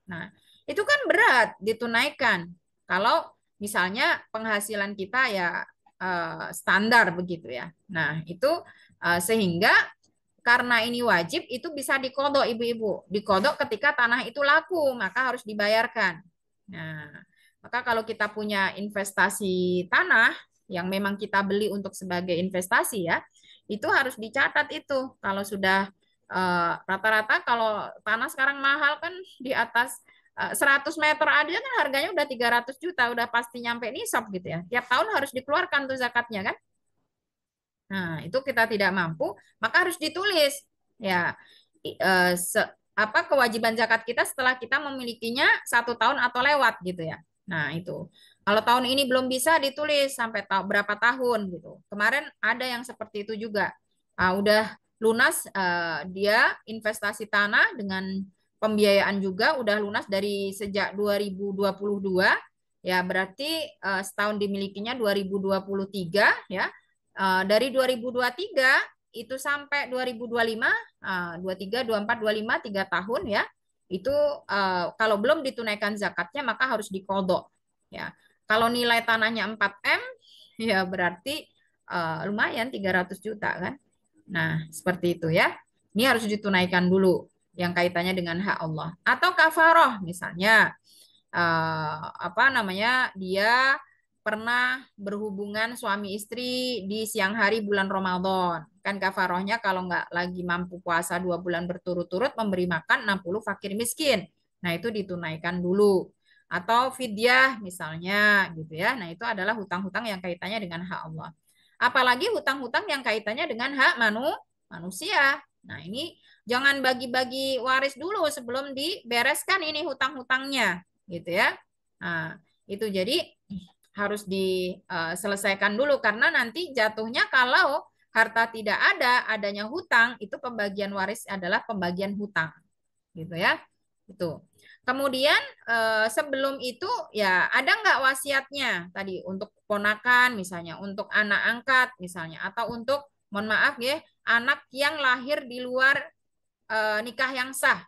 Nah, itu kan berat ditunaikan. Kalau misalnya penghasilan kita ya standar begitu ya. Nah, itu sehingga karena ini wajib itu bisa dikodok ibu-ibu. Dikodok ketika tanah itu laku, maka harus dibayarkan. Nah, maka kalau kita punya investasi tanah yang memang kita beli untuk sebagai investasi ya, itu harus dicatat itu. Kalau sudah rata-rata kalau tanah sekarang mahal kan di atas 100 meter aja kan harganya udah 300 juta, udah pasti nyampe nisab gitu ya. Tiap tahun harus dikeluarkan tuh zakatnya kan. Nah, itu kita tidak mampu, maka harus ditulis ya apa kewajiban zakat kita setelah kita memilikinya 1 tahun atau lewat gitu ya. Nah, itu. Kalau tahun ini belum bisa ditulis sampai berapa tahun gitu. Kemarin ada yang seperti itu juga. Udah lunas dia investasi tanah dengan pembiayaan juga udah lunas dari sejak 2022 ya berarti setahun dimilikinya 2023 ya. Dari 2023 itu sampai 2025, 23, 24, 25, 3 tahun ya. Itu kalau belum ditunaikan zakatnya maka harus dikodok ya. Kalau nilai tanahnya 4 M ya berarti lumayan 300 juta kan. Nah, seperti itu ya. Ini harus ditunaikan dulu yang kaitannya dengan hak Allah. Atau kafaroh misalnya apa namanya? Dia pernah berhubungan suami istri di siang hari bulan Ramadan. Kan kafarohnya kalau nggak lagi mampu puasa 2 bulan berturut-turut memberi makan 60 fakir miskin. Nah, itu ditunaikan dulu. Atau fidyah misalnya gitu ya. Nah, itu adalah hutang-hutang yang kaitannya dengan hak Allah. Apalagi hutang-hutang yang kaitannya dengan hak manusia. Nah, ini jangan bagi-bagi waris dulu sebelum dibereskan ini hutang-hutangnya gitu ya. Nah, itu jadi harus diselesaikan dulu karena nanti jatuhnya kalau harta tidak ada, adanya hutang, itu pembagian waris adalah pembagian hutang. Gitu ya. Itu. Kemudian sebelum itu ya ada nggak wasiatnya tadi untuk ponakan misalnya, untuk anak angkat misalnya, atau untuk mohon maaf ya anak yang lahir di luar nikah yang sah.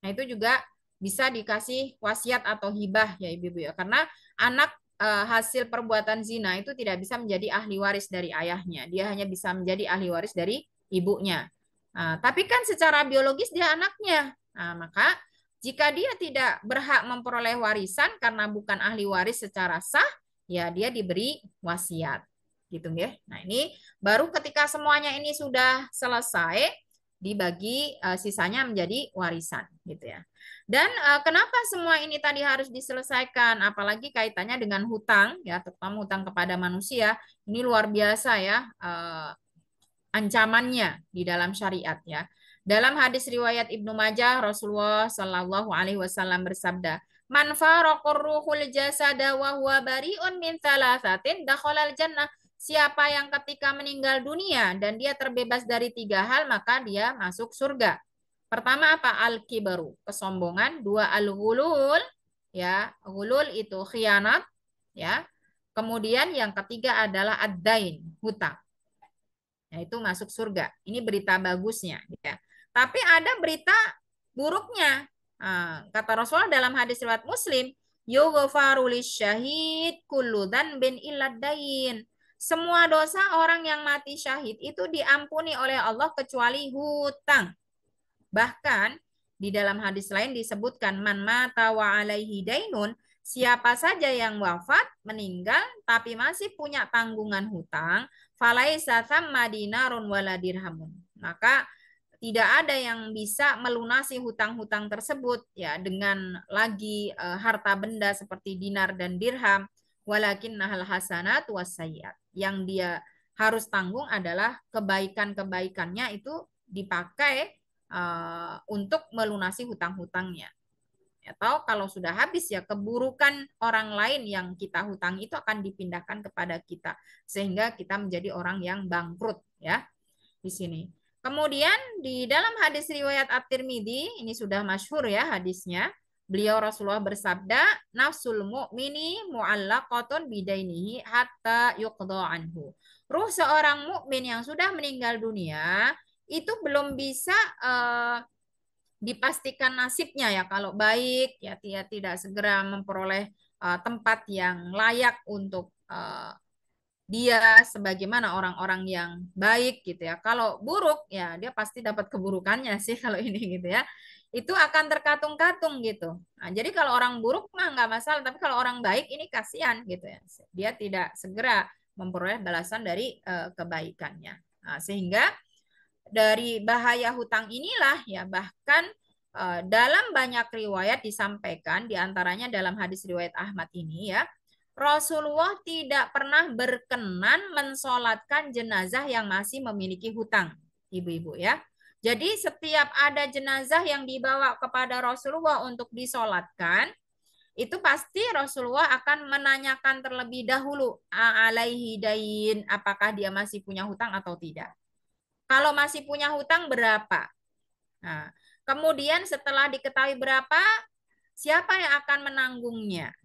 Nah itu juga bisa dikasih wasiat atau hibah ya ibu-ibu ya, karena anak hasil perbuatan zina itu tidak bisa menjadi ahli waris dari ayahnya, dia hanya bisa menjadi ahli waris dari ibunya. Tapi kan secara biologis dia anaknya. Maka jika dia tidak berhak memperoleh warisan karena bukan ahli waris secara sah, ya dia diberi wasiat. Gitu ya. Nah, ini baru ketika semuanya ini sudah selesai dibagi sisanya menjadi warisan gitu ya. Dan kenapa semua ini tadi harus diselesaikan apalagi kaitannya dengan hutang ya, terutama hutang kepada manusia. Ini luar biasa ya ancamannya di dalam syariat ya. Dalam hadis riwayat Ibnu Majah Rasulullah Shallallahu alaihi wasallam bersabda, "Man faraqur ruhul jasada wa huwa bari'un min thalathatin dakhalal jannah." Siapa yang ketika meninggal dunia dan dia terbebas dari 3 hal maka dia masuk surga. Pertama apa? Al-kibaru, kesombongan. Dua, al-ghulul, ya. Ghulul itu khianat, ya. Kemudian yang ketiga adalah ad-dain, hutang. Nah, itu masuk surga. Ini berita bagusnya, ya. Tapi ada berita buruknya. Kata Rasulullah dalam hadis riwayat Muslim, yughfaru lisyahid kullu dzanbin illa dain. Semua dosa orang yang mati syahid itu diampuni oleh Allah kecuali hutang. Bahkan di dalam hadis lain disebutkan man mata wa alaihi dainun, siapa saja yang wafat meninggal tapi masih punya tanggungan hutang, falaisa thamma dinarun wala dirhamun. Maka tidak ada yang bisa melunasi hutang-hutang tersebut ya dengan lagi harta benda seperti dinar dan dirham, walakin nahal hasanat wasayyiat. Yang dia harus tanggung adalah kebaikan-kebaikannya itu dipakai untuk melunasi hutang-hutangnya. Atau kalau sudah habis ya keburukan orang lain yang kita hutang itu akan dipindahkan kepada kita sehingga kita menjadi orang yang bangkrut ya di sini. Kemudian di dalam hadis riwayat At-Tirmidzi ini sudah masyhur ya hadisnya. Beliau Rasulullah bersabda, nafsul mu'mini mu'allaqatun bidainihi hatta yuqda anhu. Ruh seorang mukmin yang sudah meninggal dunia itu belum bisa dipastikan nasibnya ya kalau baik ya dia tidak segera memperoleh tempat yang layak untuk dia sebagaimana orang-orang yang baik gitu ya. Kalau buruk ya dia pasti dapat keburukannya sih kalau ini gitu ya. Itu akan terkatung-katung gitu. Nah, jadi kalau orang buruk mah nggak masalah, tapi kalau orang baik ini kasihan gitu ya. Dia tidak segera memperoleh balasan dari kebaikannya. Nah, sehingga dari bahaya hutang inilah ya bahkan dalam banyak riwayat disampaikan diantaranya dalam hadis riwayat Ahmad ini ya Rasulullah tidak pernah berkenan mensolatkan jenazah yang masih memiliki hutang ibu-ibu ya. Jadi setiap ada jenazah yang dibawa kepada Rasulullah untuk disolatkan itu pasti Rasulullah akan menanyakan terlebih dahulu alaihi dain apakah dia masih punya hutang atau tidak. Kalau masih punya hutang berapa? Nah, kemudian setelah diketahui berapa, siapa yang akan menanggungnya?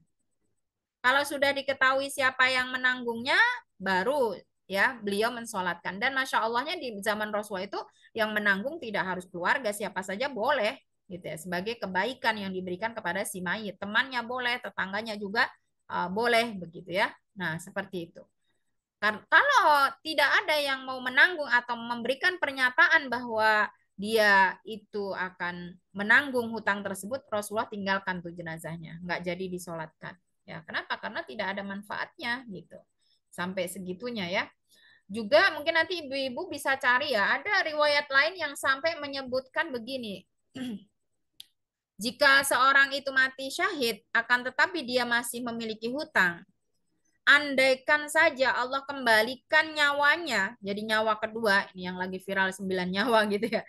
Kalau sudah diketahui siapa yang menanggungnya, baru ya beliau mensolatkan. Dan masya Allahnya di zaman Rasulullah itu yang menanggung tidak harus keluarga, siapa saja boleh gitu ya sebagai kebaikan yang diberikan kepada si mayit. Temannya boleh, tetangganya juga boleh begitu ya. Nah seperti itu. Kalau tidak ada yang mau menanggung atau memberikan pernyataan bahwa dia itu akan menanggung hutang tersebut, Rasulullah tinggalkan tuh jenazahnya, nggak jadi disolatkan. Ya, kenapa? Karena tidak ada manfaatnya gitu. Sampai segitunya ya. Juga mungkin nanti ibu-ibu bisa cari ya, ada riwayat lain yang sampai menyebutkan begini. Jika seorang itu mati syahid, akan tetapi dia masih memiliki hutang, andaikan saja Allah kembalikan nyawanya, jadi nyawa kedua, ini yang lagi viral 9 nyawa gitu ya.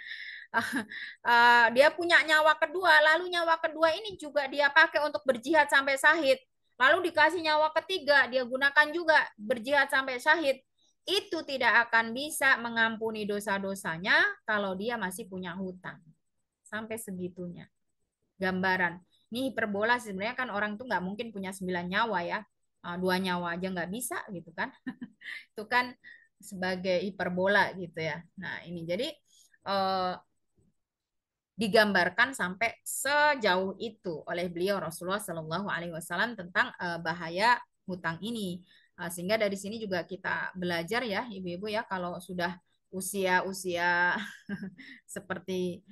Dia punya nyawa kedua, lalu nyawa kedua ini juga dia pakai untuk berjihad sampai syahid. Lalu dikasih nyawa ketiga, dia gunakan juga berjihad sampai syahid. Itu tidak akan bisa mengampuni dosa-dosanya kalau dia masih punya hutang. Sampai segitunya. Gambaran. Ini hiperbola sebenarnya kan orang tuh nggak mungkin punya 9 nyawa ya. 2 nyawa aja nggak bisa gitu kan. Itu kan sebagai hiperbola gitu ya. Nah ini jadi digambarkan sampai sejauh itu oleh beliau Rasulullah Shallallahu Alaihi Wasallam tentang bahaya hutang ini. Sehingga dari sini juga kita belajar ya ibu-ibu ya kalau sudah usia-usia seperti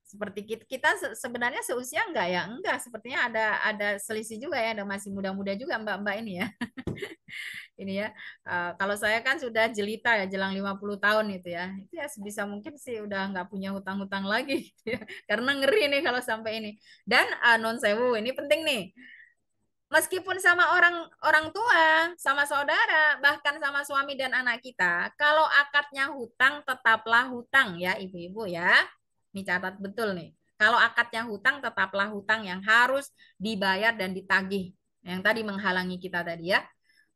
seperti kita sebenarnya seusia enggak ya? Enggak, sepertinya ada selisih juga ya, ada masih muda-muda juga Mbak-mbak ini ya. Ini ya. Kalau saya kan sudah jelita ya, jelang 50 tahun itu ya. Itu ya sebisa mungkin sih udah nggak punya hutang-hutang lagi gitu ya. Karena ngeri nih kalau sampai ini. Dan non sewu, ini penting nih. Meskipun sama orang orang tua, sama saudara, bahkan sama suami dan anak kita, kalau akadnya hutang tetaplah hutang ya ibu-ibu ya. Ini catat betul nih. Kalau akadnya hutang tetaplah hutang yang harus dibayar dan ditagih. Yang tadi menghalangi kita tadi ya.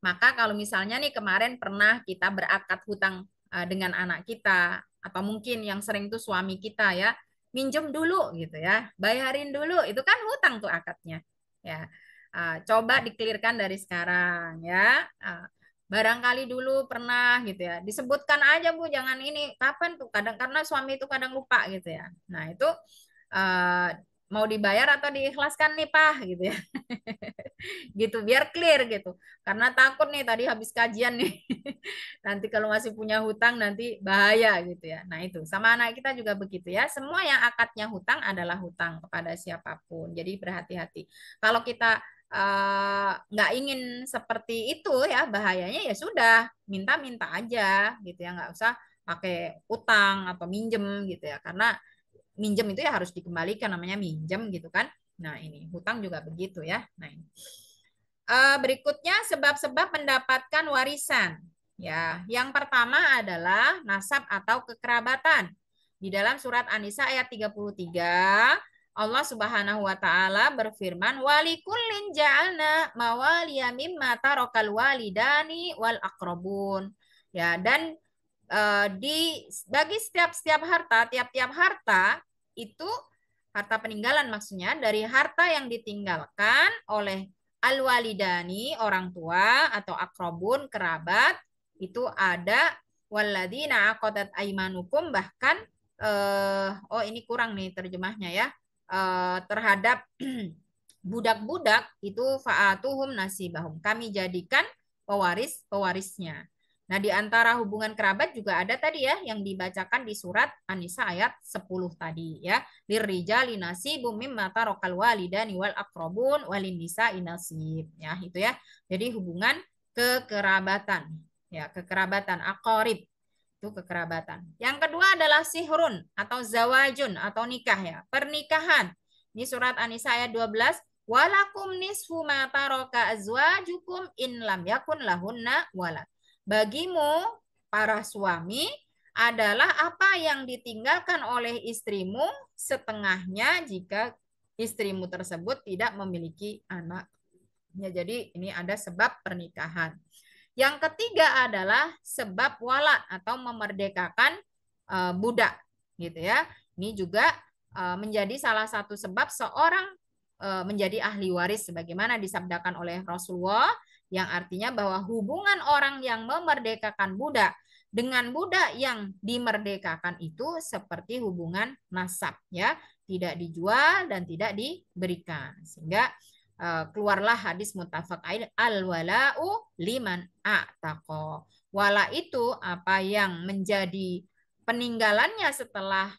Maka kalau misalnya nih kemarin pernah kita berakad hutang dengan anak kita, atau mungkin yang sering tuh suami kita ya, minjem dulu gitu ya, bayarin dulu, itu kan hutang tuh akadnya. Ya, coba dikelirkan dari sekarang ya. Barangkali dulu pernah gitu ya, disebutkan aja Bu, jangan ini kapan tuh, kadang karena suami itu kadang lupa gitu ya. Nah itu uh, mau dibayar atau diikhlaskan nih Pak gitu ya. Gitu biar clear gitu, karena takut nih tadi habis kajian nih nanti kalau masih punya hutang nanti bahaya gitu ya. Nah itu sama anak kita juga begitu ya, semua yang akadnya hutang adalah hutang kepada siapapun, jadi berhati-hati. Kalau kita nggak ingin seperti itu ya, bahayanya ya sudah minta-minta aja gitu ya, nggak usah pakai utang atau minjem gitu ya, karena minjem itu ya harus dikembalikan, namanya minjem gitu kan. Nah ini hutang juga begitu ya. Nah ini. Berikutnya sebab-sebab mendapatkan warisan. Ya, yang pertama adalah nasab atau kekerabatan. Di dalam surat An-Nisa ayat 33, Allah Subhanahu wa taala berfirman, "Walikullin ja'alna mawaliya mimma tarakal walidani wal aqrabun." Ya, dan bagi setiap harta, tiap-tiap harta itu harta peninggalan, maksudnya dari harta yang ditinggalkan oleh al-walidani, orang tua, atau akrobun, kerabat, itu ada waladina aqadat aimanukum, bahkan oh ini kurang nih terjemahnya ya, terhadap budak-budak itu fa'atuhum nasibahum, kami jadikan pewarisnya. Nah, di antara hubungan kerabat juga ada tadi ya yang dibacakan di surat An-Nisa ayat 10 tadi ya. Lirrijali nasibum mimma tarakal walidani wal aqrabun walin nisa'i nasib. Ya, itu ya. Jadi hubungan kekerabatan. Ya, kekerabatan aqarib. Itu kekerabatan. Yang kedua adalah sihrun atau zawajun atau nikah ya. Pernikahan. Ini surat An-Nisa ayat 12. Walakum nisfu ma taraka azwajukum in lam yakun lahunna walad. Bagimu, para suami, adalah apa yang ditinggalkan oleh istrimu setengahnya jika istrimu tersebut tidak memiliki anak. Ya, jadi ini ada sebab pernikahan. Yang ketiga adalah sebab wala atau memerdekakan budak, gitu ya. Ini juga menjadi salah satu sebab seorang menjadi ahli waris sebagaimana disabdakan oleh Rasulullah, yang artinya bahwa hubungan orang yang memerdekakan budak dengan budak yang dimerdekakan itu seperti hubungan nasab ya, tidak dijual dan tidak diberikan. Sehingga keluarlah hadis muttafaq alaih, al wala'u liman a'taqa. Wala itu apa yang menjadi peninggalannya setelah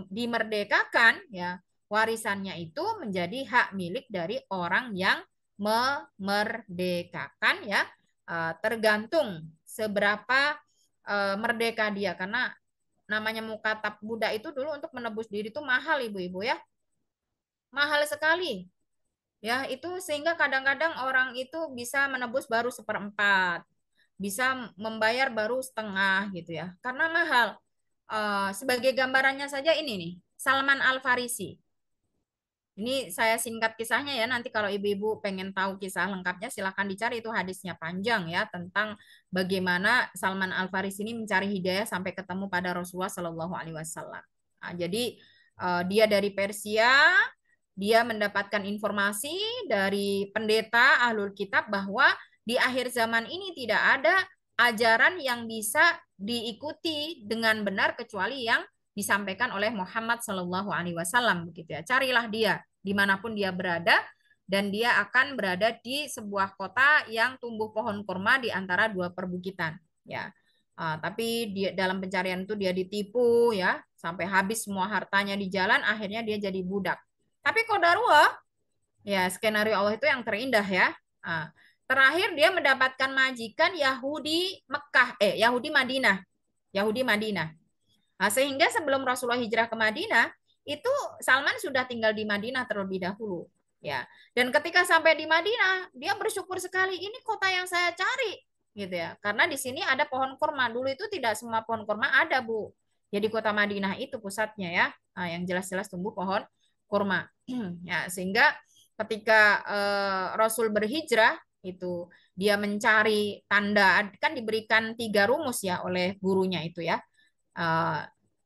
dimerdekakan ya, warisannya itu menjadi hak milik dari orang yang memerdekakan ya, tergantung seberapa merdeka dia, karena namanya mukatab budak itu dulu untuk menebus diri itu mahal ibu-ibu ya, mahal sekali ya, itu sehingga kadang-kadang orang itu bisa menebus baru seperempat, bisa membayar baru setengah gitu ya, karena mahal. Sebagai gambarannya saja ini nih, Salman Al Farisi. Ini saya singkat kisahnya ya, nanti kalau ibu-ibu pengen tahu kisah lengkapnya silahkan dicari, itu hadisnya panjang ya, tentang bagaimana Salman Al Farisi ini mencari hidayah sampai ketemu pada Rasulullah Shallallahu Alaihi Wasallam. Nah, jadi dia dari Persia, dia mendapatkan informasi dari pendeta Ahlul Kitab bahwa di akhir zaman ini tidak ada ajaran yang bisa diikuti dengan benar kecuali yang disampaikan oleh Muhammad Shallallahu Alaihi Wasallam, begitu ya. Carilah dia dimanapun dia berada, dan dia akan berada di sebuah kota yang tumbuh pohon kurma di antara dua perbukitan. Ya, Tapi dia dalam pencarian itu dia ditipu ya, sampai habis semua hartanya di jalan, akhirnya dia jadi budak. Tapi qadarullah, ya skenario Allah itu yang terindah ya. Ah, Terakhir dia mendapatkan majikan Yahudi Mekah, Yahudi Madinah, Yahudi Madinah. Sehingga sebelum Rasulullah hijrah ke Madinah, itu Salman sudah tinggal di Madinah terlebih dahulu. Ya, dan ketika sampai di Madinah, dia bersyukur sekali, ini kota yang saya cari, gitu ya. Karena di sini ada pohon kurma. Dulu itu tidak semua pohon kurma ada, Bu. Jadi kota Madinah itu pusatnya ya, yang jelas-jelas tumbuh pohon kurma. Ya, sehingga ketika Rasul berhijrah itu dia mencari tanda, kan diberikan 3 rumus ya oleh gurunya itu ya. Eh,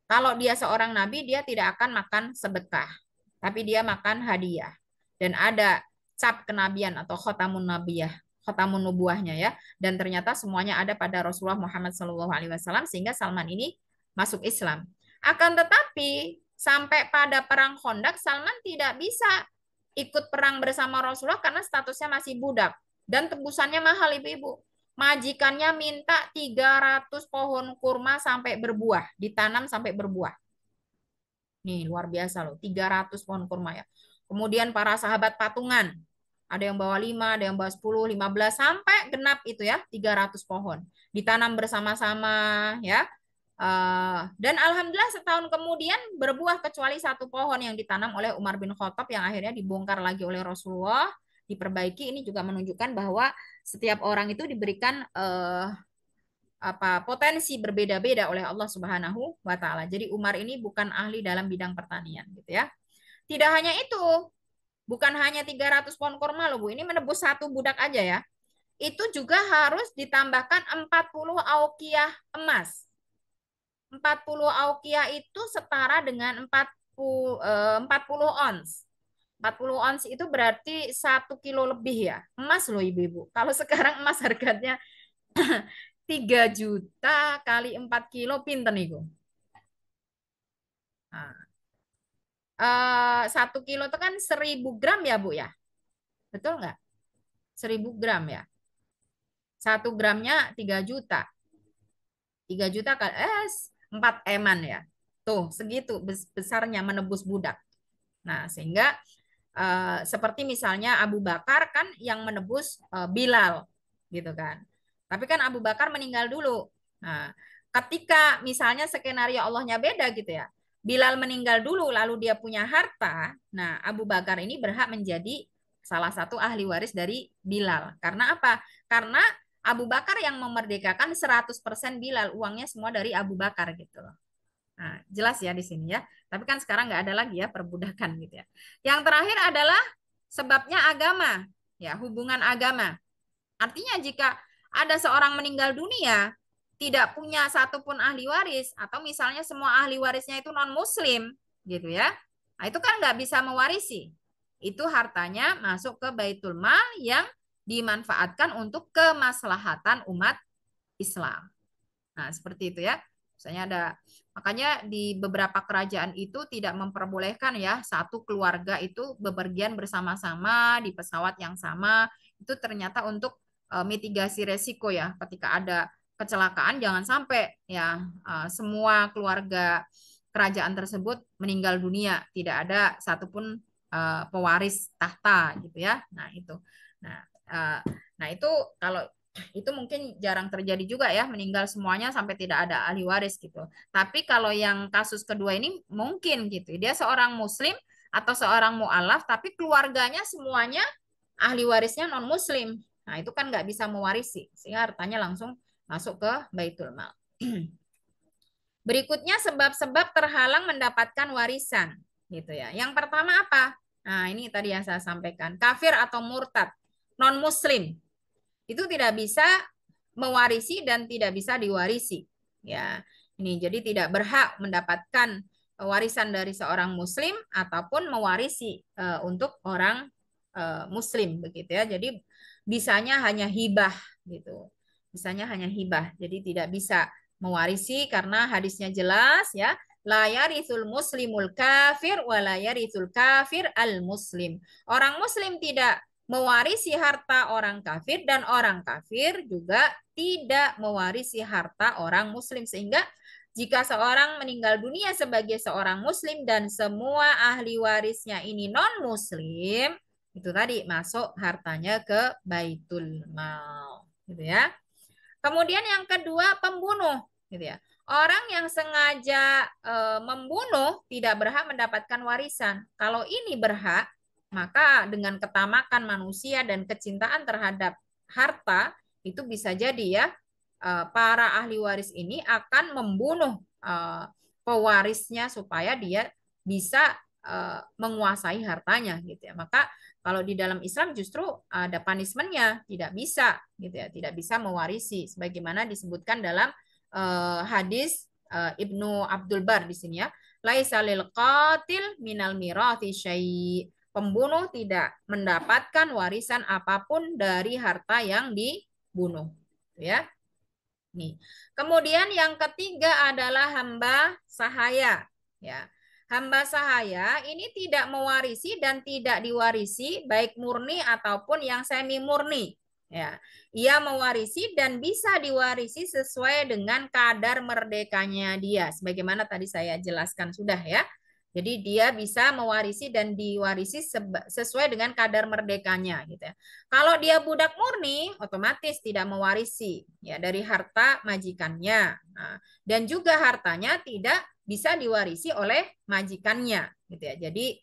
Kalau dia seorang nabi, dia tidak akan makan sedekah, tapi dia makan hadiah. Dan ada cap kenabian atau khotamun nabiyah, khotamun nubuahnya ya. Dan ternyata semuanya ada pada Rasulullah Muhammad SAW sehingga Salman ini masuk Islam. Akan tetapi sampai pada perang Khandaq, Salman tidak bisa ikut perang bersama Rasulullah karena statusnya masih budak dan tebusannya mahal ibu-ibu. Majikannya minta 300 pohon kurma sampai berbuah, ditanam sampai berbuah. Nih, luar biasa loh, 300 pohon kurma ya. Kemudian para sahabat patungan, ada yang bawa 5, ada yang bawa 10, 15, sampai genap itu ya, 300 pohon. Ditanam bersama-sama ya. Dan alhamdulillah setahun kemudian berbuah kecuali 1 pohon yang ditanam oleh Umar bin Khattab yang akhirnya dibongkar lagi oleh Rasulullah, diperbaiki. Ini juga menunjukkan bahwa setiap orang itu diberikan potensi berbeda-beda oleh Allah Subhanahu wa taala. Jadi Umar ini bukan ahli dalam bidang pertanian gitu ya. Tidak hanya itu, bukan hanya 300 pohon kurma loh Bu, ini menebus 1 budak aja ya. Itu juga harus ditambahkan 40 auqiyah emas. 40 auqiyah itu setara dengan 40 ons. 40 ons itu berarti 1 kilo lebih ya. Emas loh ibu-ibu. Kalau sekarang emas harganya 3 juta kali 4 kilo pinten niku. Nah, 1 kilo itu kan 1.000 gram ya Bu ya, betul nggak? 1.000 gram ya. 1 gramnya 3 juta. 3 juta kali 4 eman ya. Tuh segitu besarnya menebus budak. Nah sehingga seperti misalnya Abu Bakar kan yang menebus Bilal gitu kan. Tapi kan Abu Bakar meninggal dulu. Nah, ketika misalnya skenario Allahnya beda gitu ya. Bilal meninggal dulu lalu dia punya harta. Nah, Abu Bakar ini berhak menjadi salah satu ahli waris dari Bilal. Karena apa? Karena Abu Bakar yang memerdekakan 100% Bilal, uangnya semua dari Abu Bakar gitu loh. Nah, jelas ya di sini ya. Tapi kan sekarang nggak ada lagi ya perbudakan gitu ya. Yang terakhir adalah sebabnya agama, ya hubungan agama. Artinya jika ada seorang meninggal dunia tidak punya satupun ahli waris atau misalnya semua ahli warisnya itu non Muslim gitu ya, nah itu kan nggak bisa mewarisi. Itu hartanya masuk ke Baitul Mal yang dimanfaatkan untuk kemaslahatan umat Islam. Nah, seperti itu ya. Misalnya ada, makanya di beberapa kerajaan itu tidak memperbolehkan ya satu keluarga itu bepergian bersama-sama di pesawat yang sama. Itu ternyata untuk mitigasi resiko ya. Ketika ada kecelakaan jangan sampai ya semua keluarga kerajaan tersebut meninggal dunia, tidak ada satupun pewaris tahta gitu ya. Nah, itu. Nah, uh, nah itu kalau itu mungkin jarang terjadi juga ya meninggal semuanya sampai tidak ada ahli waris gitu. Tapi kalau yang kasus kedua ini mungkin gitu. Dia seorang muslim atau seorang mualaf tapi keluarganya semuanya ahli warisnya non muslim. Nah, itu kan nggak bisa mewarisi sehingga hartanya langsung masuk ke Baitul Mal. Berikutnya sebab-sebab terhalang mendapatkan warisan gitu ya. Yang pertama apa? Nah, ini tadi yang saya sampaikan. Kafir atau murtad, non muslim itu tidak bisa mewarisi dan tidak bisa diwarisi. Ya, ini jadi tidak berhak mendapatkan warisan dari seorang muslim ataupun mewarisi untuk orang muslim begitu ya. Jadi bisanya hanya hibah gitu. Bisanya hanya hibah. Jadi tidak bisa mewarisi karena hadisnya jelas ya. La yarithul muslimul kafir wa la yarithul kafir al muslim. Orang muslim tidak mewarisi harta orang kafir dan orang kafir juga tidak mewarisi harta orang muslim. Sehingga jika seorang meninggal dunia sebagai seorang muslim dan semua ahli warisnya ini non-muslim, itu tadi masuk hartanya ke baitul mal, gitu ya. Kemudian yang kedua pembunuh, gitu ya. Orang yang sengaja membunuh tidak berhak mendapatkan warisan. Kalau ini berhak, maka dengan ketamakan manusia dan kecintaan terhadap harta itu bisa jadi ya para ahli waris ini akan membunuh pewarisnya supaya dia bisa menguasai hartanya, gitu ya. Maka kalau di dalam Islam justru ada punishment-nya, tidak bisa gitu ya, tidak bisa mewarisi sebagaimana disebutkan dalam hadis Ibnu Abdul Bar di sini ya. Laisa lil qatil minal mirathi syai'. Pembunuh tidak mendapatkan warisan apapun dari harta yang dibunuh, ya. Nih. Kemudian yang ketiga adalah hamba sahaya, ya. Hamba sahaya ini tidak mewarisi dan tidak diwarisi baik murni ataupun yang semi murni. Ya, ia mewarisi dan bisa diwarisi sesuai dengan kadar merdekanya dia. Sebagaimana tadi saya jelaskan sudah ya. Jadi dia bisa mewarisi dan diwarisi sesuai dengan kadar merdekanya gitu ya. Kalau dia budak murni, otomatis tidak mewarisi ya dari harta majikannya. Nah, dan juga hartanya tidak bisa diwarisi oleh majikannya gitu ya. Jadi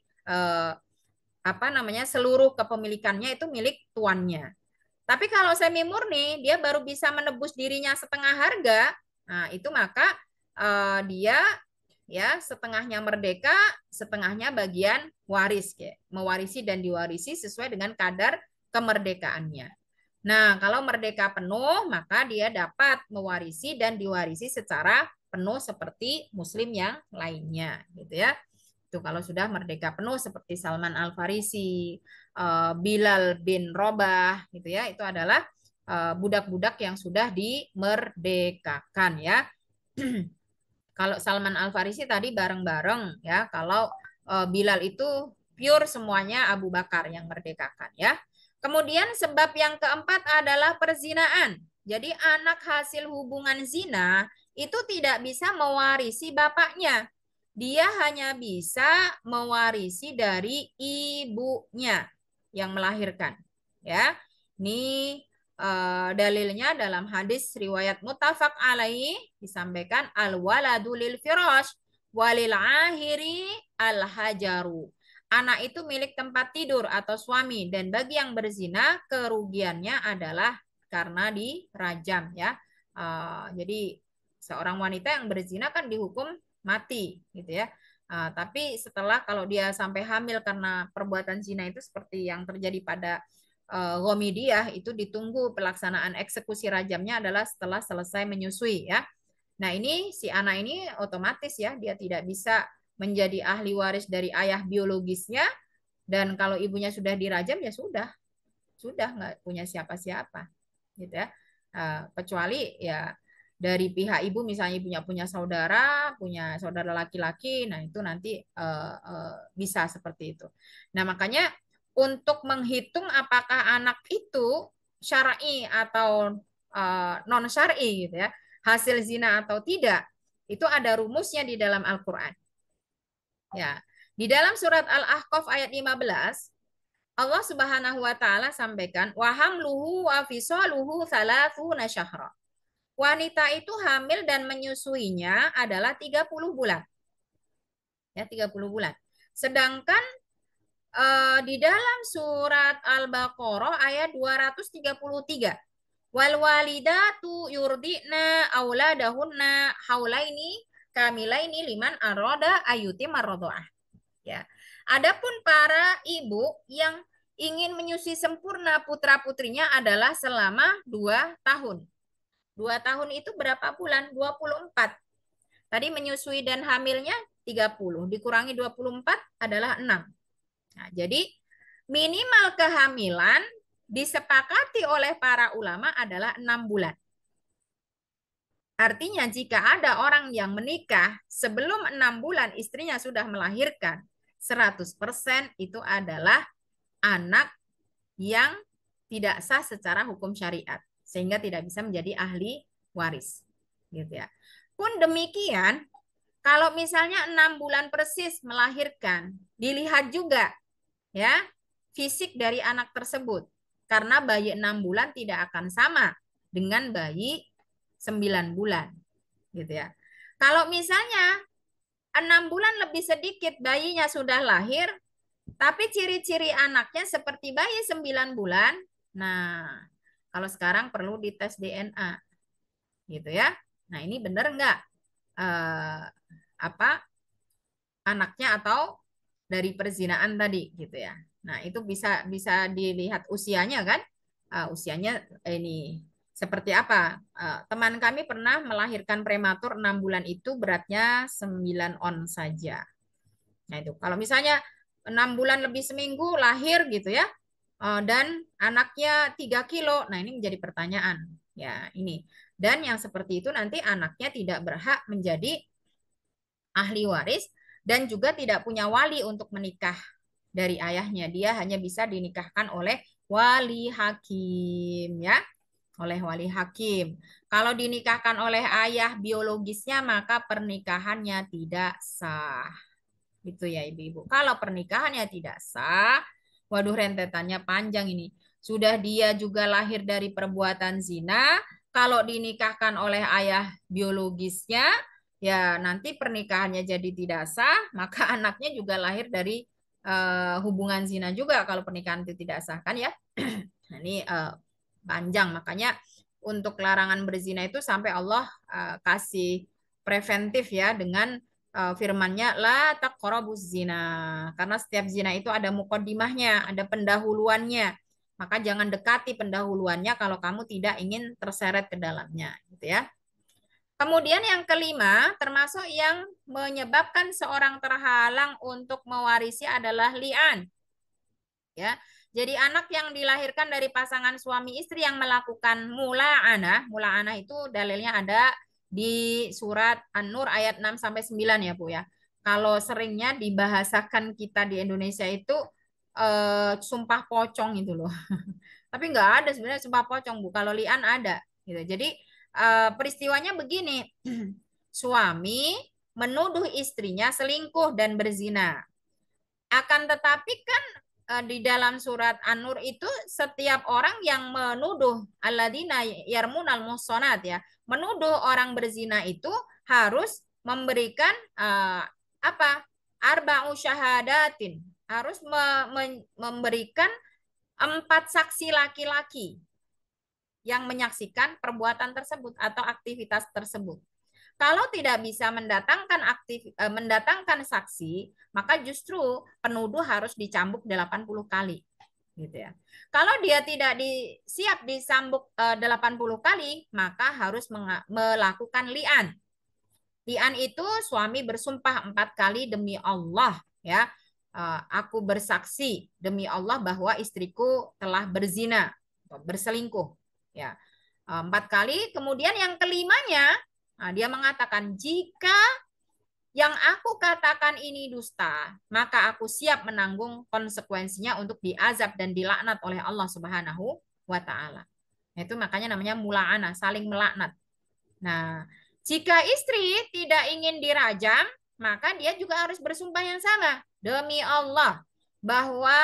apa namanya seluruh kepemilikannya itu milik tuannya. Tapi kalau semi murni, dia baru bisa menebus dirinya setengah harga. Nah, itu maka dia ya setengahnya merdeka, setengahnya bagian waris, ya. Mewarisi dan diwarisi sesuai dengan kadar kemerdekaannya. Nah, kalau merdeka penuh, maka dia dapat mewarisi dan diwarisi secara penuh seperti muslim yang lainnya, gitu ya. Itu kalau sudah merdeka penuh seperti Salman Al-Farisi, Bilal bin Robah, gitu ya. Itu adalah budak-budak yang sudah dimerdekakan ya. Kalau Salman Al-Farisi tadi bareng-bareng ya. Kalau Bilal itu pure semuanya Abu Bakar yang merdekakan ya. Kemudian sebab yang keempat adalah perzinaan. Jadi anak hasil hubungan zina itu tidak bisa mewarisi bapaknya. Dia hanya bisa mewarisi dari ibunya yang melahirkan. Ya, ini dalilnya dalam hadis riwayat muttafaq alaih disampaikan al waladu lil firash walil ahiri al hajaru. Anak itu milik tempat tidur atau suami dan bagi yang berzina kerugiannya adalah karena dirajam ya. Jadi seorang wanita yang berzina kan dihukum mati gitu ya. Tapi setelah kalau dia sampai hamil karena perbuatan zina itu seperti yang terjadi pada Ghamidiyah itu ditunggu pelaksanaan eksekusi rajamnya adalah setelah selesai menyusui ya. Nah, ini si anak ini otomatis ya dia tidak bisa menjadi ahli waris dari ayah biologisnya dan kalau ibunya sudah dirajam ya sudah nggak punya siapa-siapa gitu ya. Kecuali ya dari pihak ibu misalnya ibunya punya saudara laki-laki, nah itu nanti bisa seperti itu. Nah, makanya untuk menghitung apakah anak itu syar'i atau non syar'i gitu ya, hasil zina atau tidak, itu ada rumusnya di dalam Al-Qur'an. Ya. Di dalam surat Al-Ahqaf ayat 15, Allah Subhanahu wa taala sampaikan wa hamluhu wa fisaluhu 30 syahra. Wanita itu hamil dan menyusuinya adalah 30 bulan. Ya, 30 bulan. Sedangkan di dalam surat Al-Baqarah ayat 233. Wal walidatu yurdina auladahunna haulaini kamilaini liman arada ayuti marradha'ah. Ya. Adapun para ibu yang ingin menyusui sempurna putra-putrinya adalah selama 2 tahun. 2 tahun itu berapa bulan? 24. Tadi menyusui dan hamilnya 30. Dikurangi 24 adalah 6. Nah, jadi minimal kehamilan disepakati oleh para ulama adalah 6 bulan. Artinya jika ada orang yang menikah sebelum 6 bulan istrinya sudah melahirkan, 100% itu adalah anak yang tidak sah secara hukum syariat sehingga tidak bisa menjadi ahli waris gitu ya. Pun demikian kalau misalnya 6 bulan persis melahirkan, dilihat juga ya fisik dari anak tersebut. Karena bayi 6 bulan tidak akan sama dengan bayi 9 bulan. Gitu ya. Kalau misalnya 6 bulan lebih sedikit bayinya sudah lahir, tapi ciri-ciri anaknya seperti bayi 9 bulan, nah kalau sekarang perlu dites DNA. Gitu ya. Nah ini benar nggak apa anaknya atau dari perzinaan tadi gitu ya. Nah, itu bisa bisa dilihat usianya kan? Usianya ini seperti apa? Teman kami pernah melahirkan prematur 6 bulan itu beratnya 9 on saja. Nah, itu kalau misalnya 6 bulan lebih seminggu lahir gitu ya. Dan anaknya 3 kilo. Nah, ini menjadi pertanyaan. Ya, ini. Dan yang seperti itu nanti anaknya tidak berhak menjadi ahli waris dan juga tidak punya wali untuk menikah dari ayahnya. Dia hanya bisa dinikahkan oleh wali hakim ya, oleh wali hakim. Kalau dinikahkan oleh ayah biologisnya maka pernikahannya tidak sah. Itu ya ibu-ibu. Kalau pernikahannya tidak sah, waduh rentetannya panjang ini. Sudah dia juga lahir dari perbuatan zina, kalau dinikahkan oleh ayah biologisnya, ya nanti pernikahannya jadi tidak sah, maka anaknya juga lahir dari hubungan zina juga kalau pernikahan itu tidak sah kan ya. Nah, ini panjang, makanya untuk larangan berzina itu sampai Allah kasih preventif ya dengan firman-Nya la taqrabuz zina. Karena setiap zina itu ada mukodimahnya, ada pendahuluannya. Maka jangan dekati pendahuluannya kalau kamu tidak ingin terseret ke dalamnya, gitu ya. Kemudian yang kelima, termasuk yang menyebabkan seorang terhalang untuk mewarisi adalah li'an. Ya. Jadi anak yang dilahirkan dari pasangan suami istri yang melakukan mula'anah itu dalilnya ada di surat An-Nur ayat 6 sampai 9 ya, Bu ya. Kalau seringnya dibahasakan kita di Indonesia itu sumpah pocong itu loh. Tapi nggak ada sebenarnya sumpah pocong, Bu. Kalau li'an ada gitu. Jadi peristiwanya begini. Suami menuduh istrinya selingkuh dan berzina. Akan tetapi kan di dalam surat An-Nur itu setiap orang yang menuduh alladzina yarmunal muhsanat ya, menuduh orang berzina itu harus memberikan apa? Arba'u syahadatin, harus memberikan 4 saksi laki-laki yang menyaksikan perbuatan tersebut atau aktivitas tersebut. Kalau tidak bisa mendatangkan saksi, maka justru penuduh harus dicambuk 80 kali. Gitu ya. Kalau dia tidak siap disambuk 80 kali, maka harus melakukan li'an. Li'an itu suami bersumpah 4 kali demi Allah, ya. Aku bersaksi demi Allah bahwa istriku telah berzina, berselingkuh, ya. 4 kali. Kemudian yang kelimanya, dia mengatakan jika yang aku katakan ini dusta, maka aku siap menanggung konsekuensinya untuk diazab dan dilaknat oleh Allah Subhanahu wa taala. Itu makanya namanya mula'anah, saling melaknat. Nah, jika istri tidak ingin dirajam, maka dia juga harus bersumpah yang sama. Demi Allah, bahwa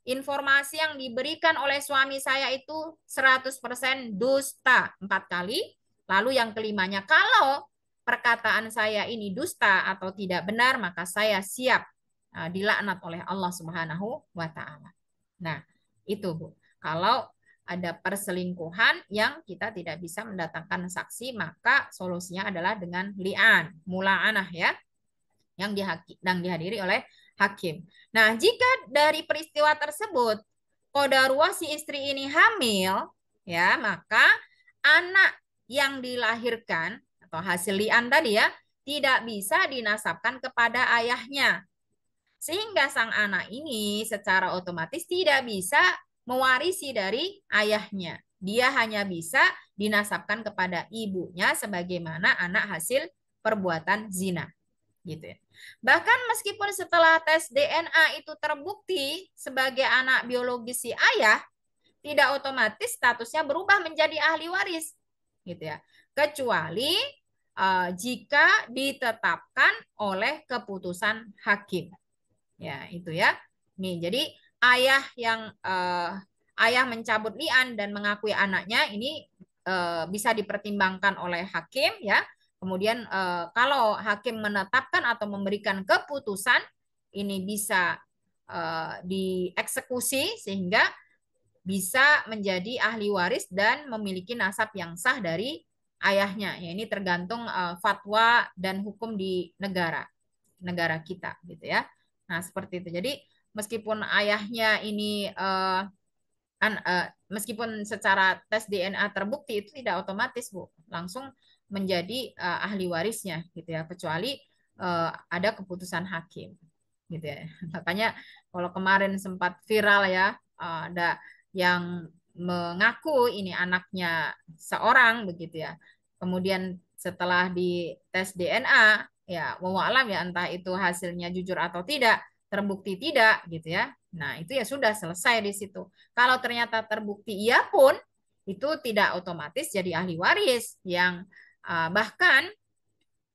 informasi yang diberikan oleh suami saya itu 100% dusta. 4 kali. Lalu yang kelimanya, kalau perkataan saya ini dusta atau tidak benar, maka saya siap dilaknat oleh Allah Subhanahu wa taala. Nah, itu Bu. Kalau ada perselingkuhan yang kita tidak bisa mendatangkan saksi, maka solusinya adalah dengan li'an, mula'anah ya, yang dihadiri oleh hakim. Nah, jika dari peristiwa tersebut qadarullah si istri ini hamil, ya, maka anak yang dilahirkan atau hasil li'an tadi ya, tidak bisa dinasabkan kepada ayahnya. Sehingga sang anak ini secara otomatis tidak bisa mewarisi dari ayahnya. Dia hanya bisa dinasabkan kepada ibunya sebagaimana anak hasil perbuatan zina. gitu ya. Bahkan meskipun setelah tes DNA itu terbukti sebagai anak biologis si ayah, tidak otomatis statusnya berubah menjadi ahli waris, gitu ya. Kecuali jika ditetapkan oleh keputusan hakim. Ya, itu ya. Nih, jadi ayah yang ayah mencabut lian dan mengakui anaknya ini bisa dipertimbangkan oleh hakim ya. Kemudian kalau hakim menetapkan atau memberikan keputusan ini bisa dieksekusi sehingga bisa menjadi ahli waris dan memiliki nasab yang sah dari ayahnya. Ya, ini tergantung fatwa dan hukum di negara kita gitu ya. Nah, seperti itu. Jadi, meskipun ayahnya ini meskipun secara tes DNA terbukti itu tidak otomatis, Bu, langsung menjadi ahli warisnya gitu ya, kecuali ada keputusan hakim gitu ya. Makanya kalau kemarin sempat viral ya, ada yang mengaku ini anaknya seorang begitu ya. Kemudian setelah di tes DNA ya, wallahu alam ya, entah itu hasilnya jujur atau tidak, terbukti tidak gitu ya. Nah, itu ya sudah selesai di situ. Kalau ternyata terbukti iya pun itu tidak otomatis jadi ahli waris yang bahkan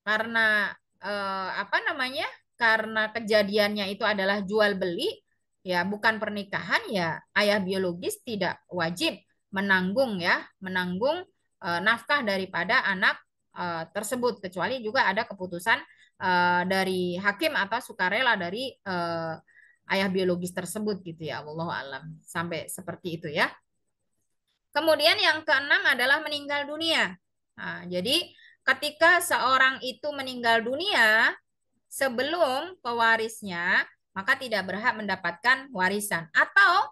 karena apa namanya? Karena kejadiannya itu adalah jual beli ya, bukan pernikahan ya, ayah biologis tidak wajib menanggung ya, menanggung nafkah daripada anak tersebut, kecuali juga ada keputusan dari hakim atau sukarela dari ayah biologis tersebut gitu ya. Wallahu alam. Sampai seperti itu ya. Kemudian yang keenam adalah meninggal dunia. Nah, jadi ketika seorang itu meninggal dunia sebelum pewarisnya, maka tidak berhak mendapatkan warisan. Atau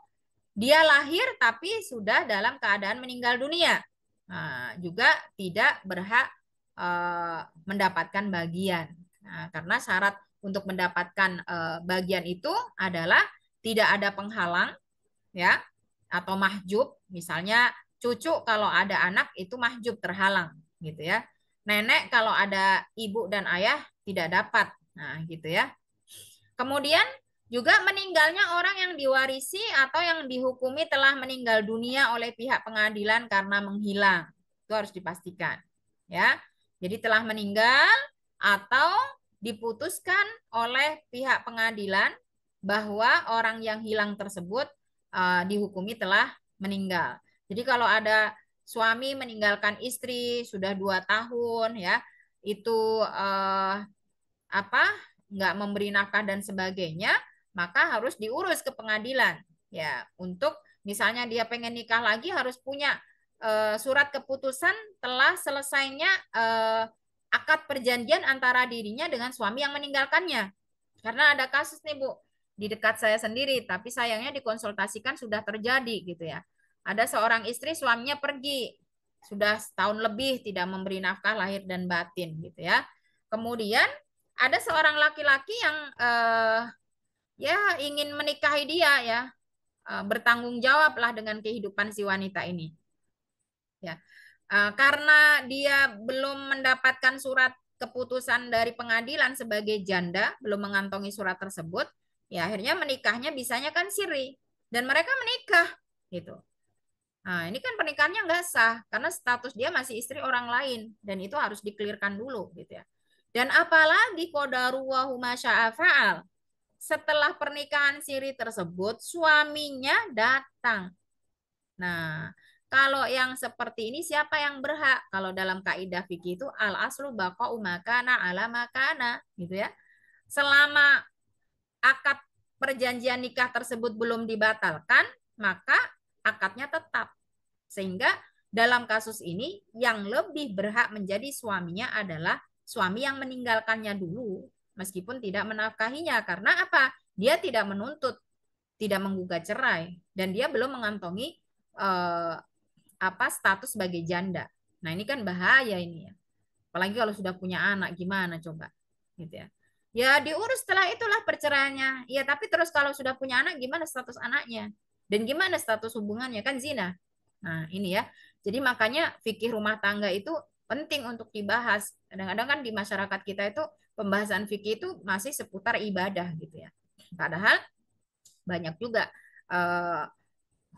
dia lahir tapi sudah dalam keadaan meninggal dunia. Nah, juga tidak berhak mendapatkan bagian. Nah, karena syarat untuk mendapatkan bagian itu adalah tidak ada penghalang ya, atau mahjub. Misalnya cucu kalau ada anak itu mahjub, terhalang gitu ya. Nenek kalau ada ibu dan ayah tidak dapat. Nah, gitu ya. Kemudian juga meninggalnya orang yang diwarisi atau yang dihukumi telah meninggal dunia oleh pihak pengadilan karena menghilang. Itu harus dipastikan. Ya. Jadi telah meninggal atau diputuskan oleh pihak pengadilan bahwa orang yang hilang tersebut dihukumi telah meninggal. Jadi kalau ada suami meninggalkan istri sudah 2 tahun ya, itu apa nggak memberi nafkah dan sebagainya, maka harus diurus ke pengadilan ya, untuk misalnya dia pengen nikah lagi harus punya surat keputusan telah selesainya akad perjanjian antara dirinya dengan suami yang meninggalkannya. Karena ada kasus nih Bu di dekat saya sendiri, tapi sayangnya dikonsultasikan sudah terjadi gitu ya. Ada seorang istri suaminya pergi sudah setahun lebih tidak memberi nafkah lahir dan batin gitu ya. Kemudian ada seorang laki-laki yang ya ingin menikahi dia ya, bertanggung jawablah dengan kehidupan si wanita ini. Ya, karena dia belum mendapatkan surat keputusan dari pengadilan sebagai janda, belum mengantongi surat tersebut, ya akhirnya menikahnya bisanya kan siri dan mereka menikah gitu. Nah, ini kan pernikahannya nggak sah karena status dia masih istri orang lain dan itu harus dikelirkan dulu gitu ya. Dan apalagi qadaru wa huma sya'afa'al. Setelah pernikahan siri tersebut, suaminya datang. Nah, kalau yang seperti ini siapa yang berhak? Kalau dalam kaidah fikih itu al aslu baqa'u makana ala makana gitu ya. Selama akad perjanjian nikah tersebut belum dibatalkan, maka akadnya tetap. Sehingga dalam kasus ini yang lebih berhak menjadi suaminya adalah suami yang meninggalkannya dulu, meskipun tidak menafkahinya. Karena apa? Dia tidak menuntut, tidak menggugat cerai, dan dia belum mengantongi eh, apa status sebagai janda. Nah, ini kan bahaya ini ya. Apalagi kalau sudah punya anak, gimana coba? Gitu ya. Ya diurus setelah itulah perceraiannya. Ya, tapi terus kalau sudah punya anak, gimana status anaknya? Dan gimana status hubungannya? Kan zina. Nah, ini ya. Jadi makanya fikih rumah tangga itu penting untuk dibahas. Kadang-kadang kan di masyarakat kita itu pembahasan fikih itu masih seputar ibadah gitu ya. Padahal banyak juga eh,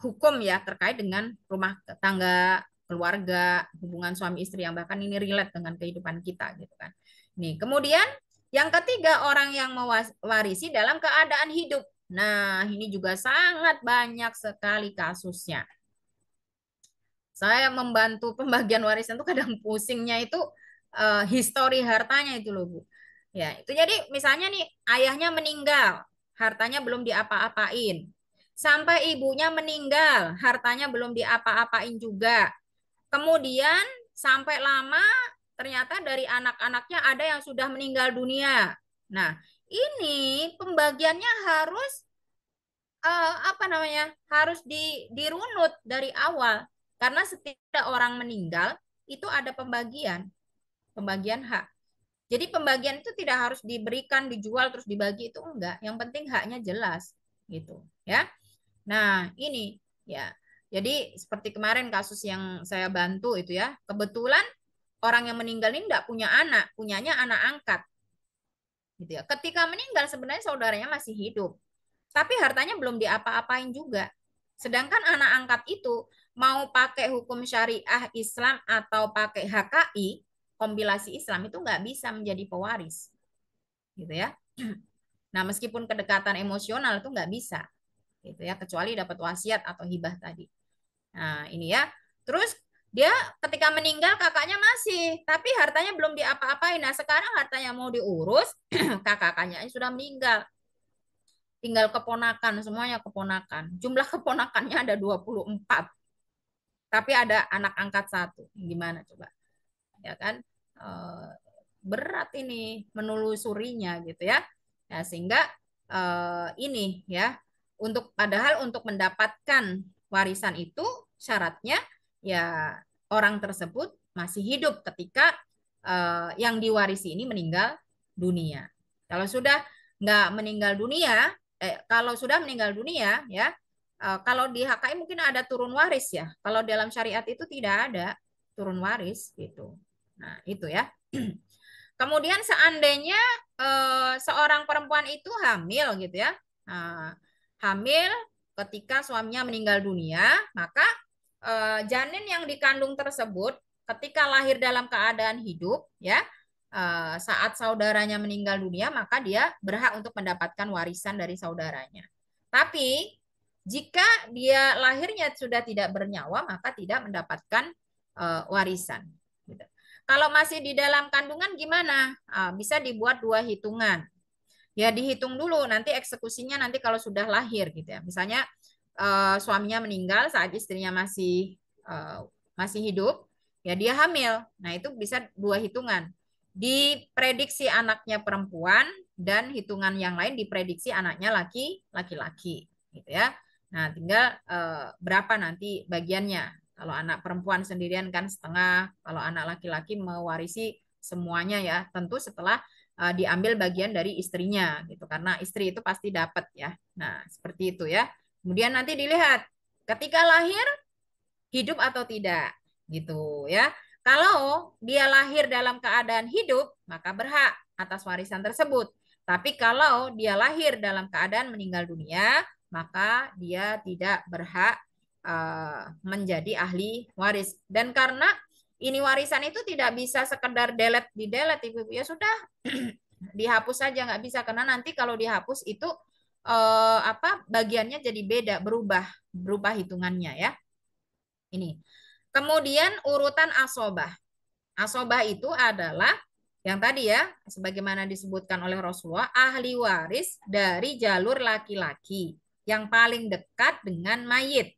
hukum ya terkait dengan rumah tangga, keluarga, hubungan suami istri yang bahkan ini relate dengan kehidupan kita gitu kan. Nih, kemudian yang ketiga orang yang mewarisi dalam keadaan hidup. Nah, ini juga sangat banyak sekali kasusnya. Saya membantu pembagian warisan tuh kadang pusingnya itu histori hartanya itu loh Bu. Ya, itu jadi misalnya nih ayahnya meninggal, hartanya belum diapa-apain. Sampai ibunya meninggal, hartanya belum diapa-apain juga. Kemudian sampai lama ternyata dari anak-anaknya ada yang sudah meninggal dunia. Nah, ini pembagiannya harus apa namanya? Harus dirunut dari awal. Karena setiap orang meninggal itu ada pembagian hak. Jadi pembagian itu tidak harus diberikan, dijual terus dibagi itu enggak. Yang penting haknya jelas gitu, ya. Nah, ini ya. Jadi seperti kemarin kasus yang saya bantu itu ya, kebetulan orang yang meninggal ini enggak punya anak, punyanya anak angkat gitu ya. Ketika meninggal sebenarnya saudaranya masih hidup, tapi hartanya belum diapa-apain juga. Sedangkan anak angkat itu mau pakai hukum syariah Islam atau pakai HKI, kompilasi Islam itu nggak bisa menjadi pewaris, gitu ya. Nah, meskipun kedekatan emosional itu nggak bisa, gitu ya, kecuali dapat wasiat atau hibah tadi. Nah, ini ya. Terus dia ketika meninggal kakaknya masih, tapi hartanya belum diapa-apain. Nah, sekarang hartanya mau diurus, kakaknya sudah meninggal. Tinggal keponakan, semuanya keponakan. Jumlah keponakannya ada 24. Tapi ada anak angkat satu. Gimana coba? Ya kan? Eh, berat ini menelusurinya gitu ya. Ya sehingga ini ya padahal untuk mendapatkan warisan itu syaratnya ya orang tersebut masih hidup ketika yang diwarisi ini meninggal dunia. Kalau sudah nggak meninggal dunia, kalau sudah meninggal dunia ya, kalau di HKI mungkin ada turun waris ya. Kalau dalam syariat itu tidak ada turun waris gitu. Nah, itu ya. Kemudian seandainya seorang perempuan itu hamil gitu ya. Nah, hamil ketika suaminya meninggal dunia, maka janin yang dikandung tersebut ketika lahir dalam keadaan hidup ya, saat saudaranya meninggal dunia, maka dia berhak untuk mendapatkan warisan dari saudaranya. Tapi jika dia lahirnya sudah tidak bernyawa, maka tidak mendapatkan warisan. Gitu. Kalau masih di dalam kandungan gimana? Bisa dibuat dua hitungan. Ya dihitung dulu nanti eksekusinya nanti kalau sudah lahir gitu ya. Misalnya suaminya meninggal saat istrinya masih hidup, ya dia hamil. Nah itu bisa dua hitungan. Diprediksi anaknya perempuan dan hitungan yang lain diprediksi anaknya laki-laki gitu ya. Nah tinggal berapa nanti bagiannya. Kalau anak perempuan sendirian kan setengah, kalau anak laki-laki mewarisi semuanya ya, tentu setelah diambil bagian dari istrinya gitu, karena istri itu pasti dapat ya. Nah, seperti itu ya. Kemudian nanti dilihat ketika lahir hidup atau tidak gitu ya. Kalau dia lahir dalam keadaan hidup, maka berhak atas warisan tersebut. Tapi kalau dia lahir dalam keadaan meninggal dunia, maka dia tidak berhak menjadi ahli waris. Dan karena ini warisan itu tidak bisa sekedar di delete ibu-ibu ya sudah dihapus saja nggak bisa karena nanti kalau dihapus itu apa bagiannya jadi beda berubah hitungannya ya ini. Kemudian urutan asobah. Asobah itu adalah yang tadi ya, sebagaimana disebutkan oleh Rasulullah, ahli waris dari jalur laki-laki yang paling dekat dengan mayit.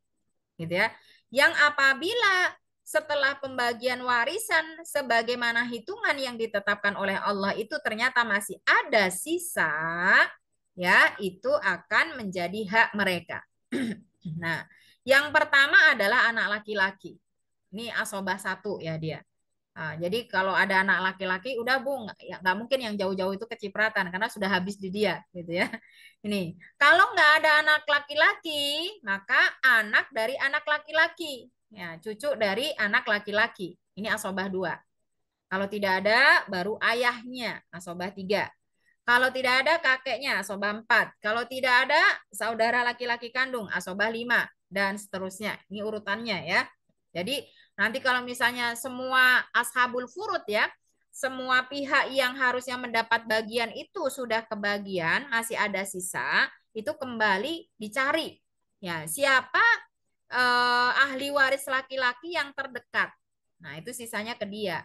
Gitu ya. Yang apabila setelah pembagian warisan sebagaimana hitungan yang ditetapkan oleh Allah itu ternyata masih ada sisa, ya, itu akan menjadi hak mereka. Nah, yang pertama adalah anak laki-laki. Ini asobah satu ya dia. Nah, jadi kalau ada anak laki-laki, udah Bu, nggak mungkin yang jauh-jauh itu kecipratan karena sudah habis di dia, gitu ya. Ini, kalau nggak ada anak laki-laki, maka anak dari anak laki-laki, ya, cucu dari anak laki-laki. Ini asobah dua. Kalau tidak ada, baru ayahnya, asobah 3. Kalau tidak ada, kakeknya, asobah 4. Kalau tidak ada, saudara laki-laki kandung, asobah 5. Dan seterusnya. Ini urutannya ya. Jadi nanti kalau misalnya semua ashabul furud ya, semua pihak yang harusnya mendapat bagian itu sudah kebagian, masih ada sisa, itu kembali dicari. Ya, siapa ahli waris laki-laki yang terdekat? Nah, itu sisanya ke dia.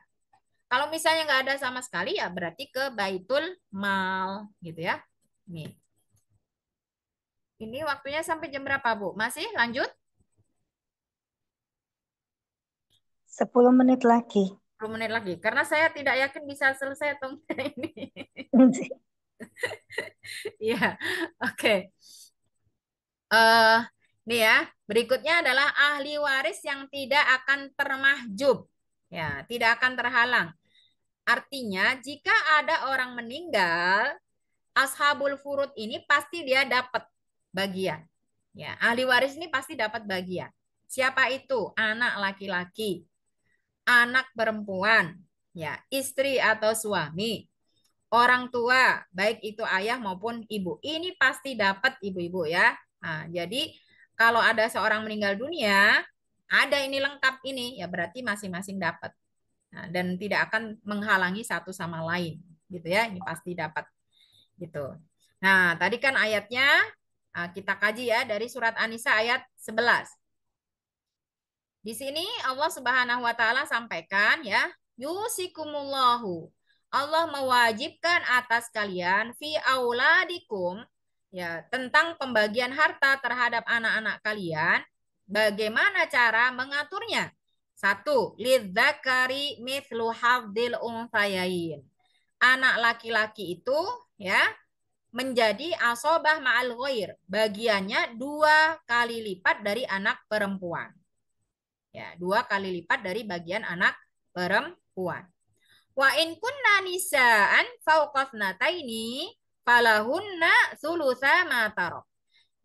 Kalau misalnya nggak ada sama sekali ya berarti ke Baitul Mal gitu ya. Nih. Ini waktunya sampai jam berapa, Bu? Masih lanjut? 10 menit lagi. 10 menit lagi. Karena saya tidak yakin bisa selesai atau enggak ini. Iya. Oke. Eh, nih ya. Berikutnya adalah ahli waris yang tidak akan termahjub. Ya, tidak akan terhalang. Artinya, jika ada orang meninggal, ashabul furud ini pasti dia dapat bagian. Ya, ahli waris ini pasti dapat bagian. Siapa itu? Anak laki-laki, anak perempuan, ya, istri atau suami, orang tua, baik itu ayah maupun ibu. Ini pasti dapat ibu-ibu ya. Nah, jadi kalau ada seorang meninggal dunia, ada ini lengkap ini, ya berarti masing-masing dapat. Nah, dan tidak akan menghalangi satu sama lain, gitu ya. Ini pasti dapat, gitu. Nah, tadi kan ayatnya kita kaji ya dari surat An-Nisa ayat 11. Di sini Allah Subhanahu wa taala sampaikan ya, yusikumullahu. Allah mewajibkan atas kalian fi auladikum ya tentang pembagian harta terhadap anak-anak kalian. Bagaimana cara mengaturnya? Satu, lidzakari mithlu hafdil unthayain. Anak laki-laki itu ya menjadi asobah ma'al ghair. Bagiannya 2 kali lipat dari anak perempuan. Ya, 2 kali lipat dari bagian anak perempuan. Wa in kunna nisaan fauqathnataini falahunna thulutsa ma tarok.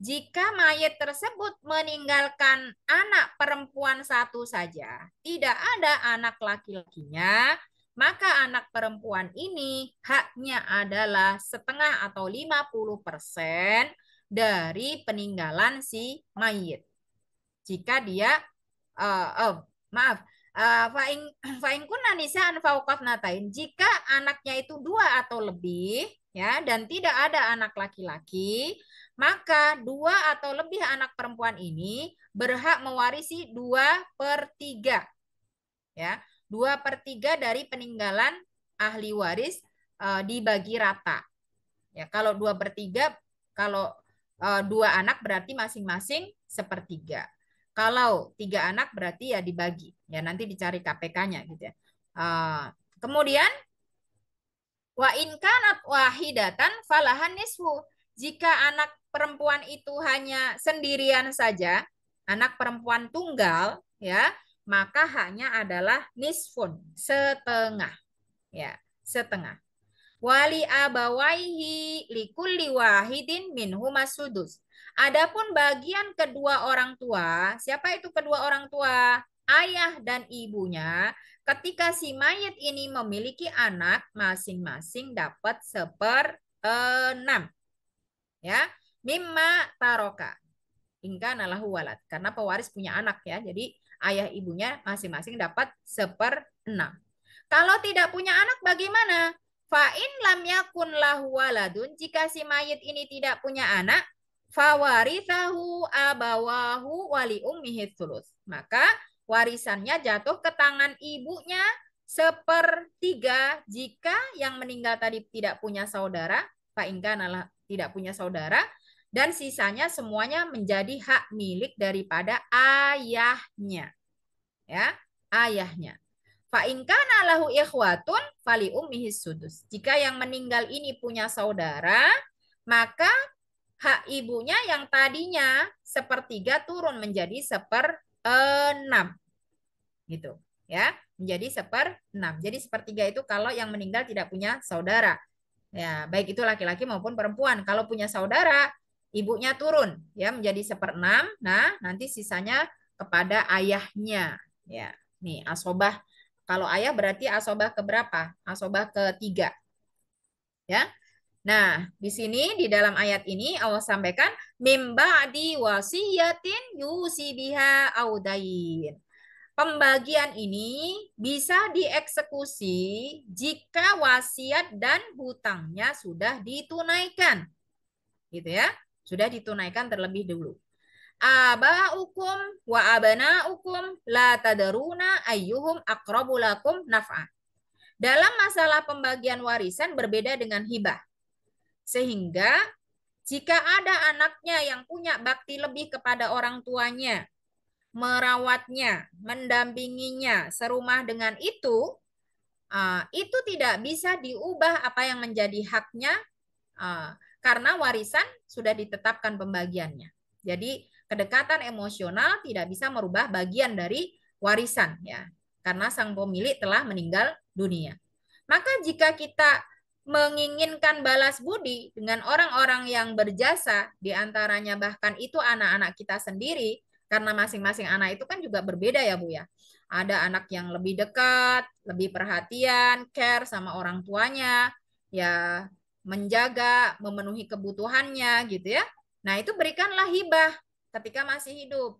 Jika mayat tersebut meninggalkan anak perempuan satu saja, tidak ada anak laki-lakinya, maka anak perempuan ini haknya adalah setengah atau 50% dari peninggalan si mayit. Jika dia maaf, fa'in kunna nisa'an fauqatnatain, jika anaknya itu 2 atau lebih ya dan tidak ada anak laki-laki, maka 2 atau lebih anak perempuan ini berhak mewarisi 2/3 ya, 2/3 dari peninggalan ahli waris dibagi rata ya. Kalau 2/3, kalau 2 anak berarti masing-masing sepertiga. Kalau 3 anak berarti ya dibagi. Ya nanti dicari KPK-nya gitu ya. Kemudian wa in kanat wahidatan falahan nisfu. Jika anak perempuan itu hanya sendirian saja, anak perempuan tunggal ya, maka haknya adalah nisfun, setengah. Ya, setengah. Wali abawaihi likulli wahidin minhumas sudus. Adapun bagian kedua orang tua, siapa itu kedua orang tua? Ayah dan ibunya. Ketika si mayit ini memiliki anak, masing-masing dapat 1/6. Ya, mimma taroka. Ingka nalahu walad. Karena pewaris punya anak ya. Jadi ayah ibunya masing-masing dapat 1/6. Kalau tidak punya anak bagaimana? Fa'in lam yakun lahu waladun. Jika si mayit ini tidak punya anak, fawarithahu abawahu wali ummihi thuluth. Maka warisannya jatuh ke tangan ibunya 1/3 jika yang meninggal tadi tidak punya saudara, fa'in kana tidak punya saudara, dan sisanya semuanya menjadi hak milik daripada ayahnya. Ya, ayahnya. Fa in kana lahu ikhwatun fali ummihi sudus. Jika yang meninggal ini punya saudara, maka hak ibunya yang tadinya 1/3 turun menjadi 1/6. Gitu, ya. Menjadi 1/6. Jadi 1/3 itu kalau yang meninggal tidak punya saudara. Ya, baik itu laki-laki maupun perempuan. Kalau punya saudara, ibunya turun ya menjadi 1/6. Nah, nanti sisanya kepada ayahnya. Ya, nih asobah Kalau ayah berarti asobah keberapa? Asobah ketiga, ya. Nah, di sini di dalam ayat ini Allah sampaikan mimba di wasiyatin yusi biha audain. Pembagian ini bisa dieksekusi jika wasiat dan hutangnya sudah ditunaikan, gitu ya. Sudah ditunaikan terlebih dulu. Aba'ukum wa abana'ukum la tadaruna ayyuhum aqrabu lakum naf'a. Dalam masalah pembagian warisan berbeda dengan hibah. Sehingga jika ada anaknya yang punya bakti lebih kepada orang tuanya, merawatnya, mendampinginya serumah dengan itu tidak bisa diubah apa yang menjadi haknya karena warisan sudah ditetapkan pembagiannya. Jadi kedekatan emosional tidak bisa merubah bagian dari warisan ya, karena sang pemilik telah meninggal dunia. Maka jika kita menginginkan balas budi dengan orang-orang yang berjasa, diantaranya bahkan itu anak-anak kita sendiri, karena masing-masing anak itu kan juga berbeda ya Bu ya. Ada anak yang lebih dekat, lebih perhatian, care sama orang tuanya, ya menjaga, memenuhi kebutuhannya gitu ya. Nah itu berikanlah hibah ketika masih hidup.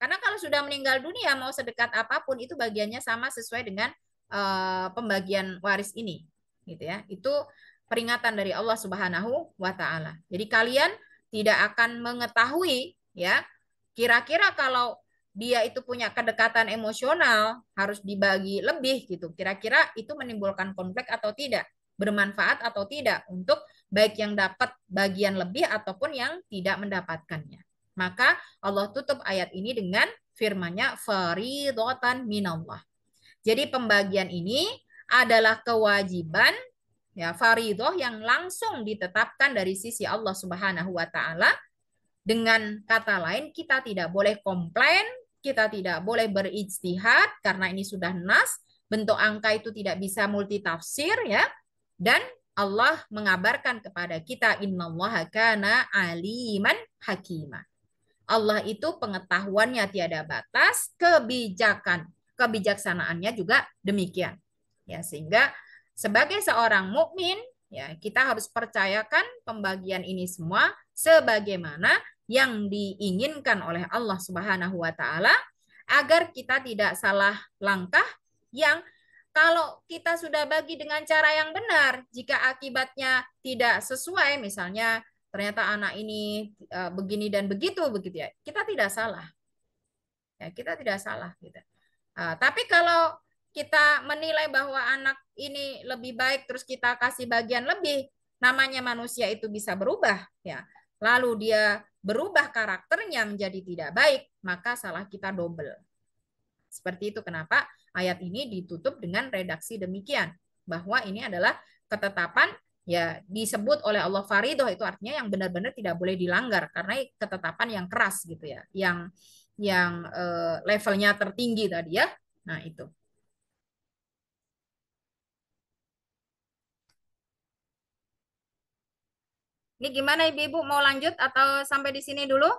Karena kalau sudah meninggal dunia, mau sedekat apapun itu bagiannya sama sesuai dengan pembagian waris ini, gitu ya. Itu peringatan dari Allah Subhanahu wa taala. Jadi kalian tidak akan mengetahui ya, kira-kira kalau dia itu punya kedekatan emosional harus dibagi lebih gitu. Kira-kira itu menimbulkan konflik atau tidak, bermanfaat atau tidak untuk baik yang dapat bagian lebih ataupun yang tidak mendapatkannya. Maka Allah tutup ayat ini dengan firman-Nya faridatan minallah. Jadi pembagian ini adalah kewajiban ya faridoh yang langsung ditetapkan dari sisi Allah Subhanahu wa taala. Dengan kata lain kita tidak boleh komplain, kita tidak boleh berijtihad karena ini sudah nas, bentuk angka itu tidak bisa multitafsir ya. Dan Allah mengabarkan kepada kita innallaha kana aliman hakimah. Allah itu pengetahuannya tiada batas, kebijaksanaannya juga demikian. Ya, sehingga sebagai seorang mukmin, ya, kita harus percayakan pembagian ini semua sebagaimana yang diinginkan oleh Allah Subhanahu wa taala agar kita tidak salah langkah yang kalau kita sudah bagi dengan cara yang benar, jika akibatnya tidak sesuai, misalnya ternyata anak ini begini dan begitu begitu ya, kita tidak salah ya, kita tidak salah gitu. Tapi kalau kita menilai bahwa anak ini lebih baik terus kita kasih bagian lebih, namanya manusia itu bisa berubah ya, lalu dia berubah karakternya menjadi tidak baik, maka salah kita double. Seperti itu kenapa ayat ini ditutup dengan redaksi demikian, bahwa ini adalah ketetapan ya disebut oleh Allah faridoh, itu artinya yang benar-benar tidak boleh dilanggar karena ketetapan yang keras gitu ya, yang levelnya tertinggi tadi ya. Nah, itu. Ini gimana Ibu-ibu, mau lanjut atau sampai di sini dulu?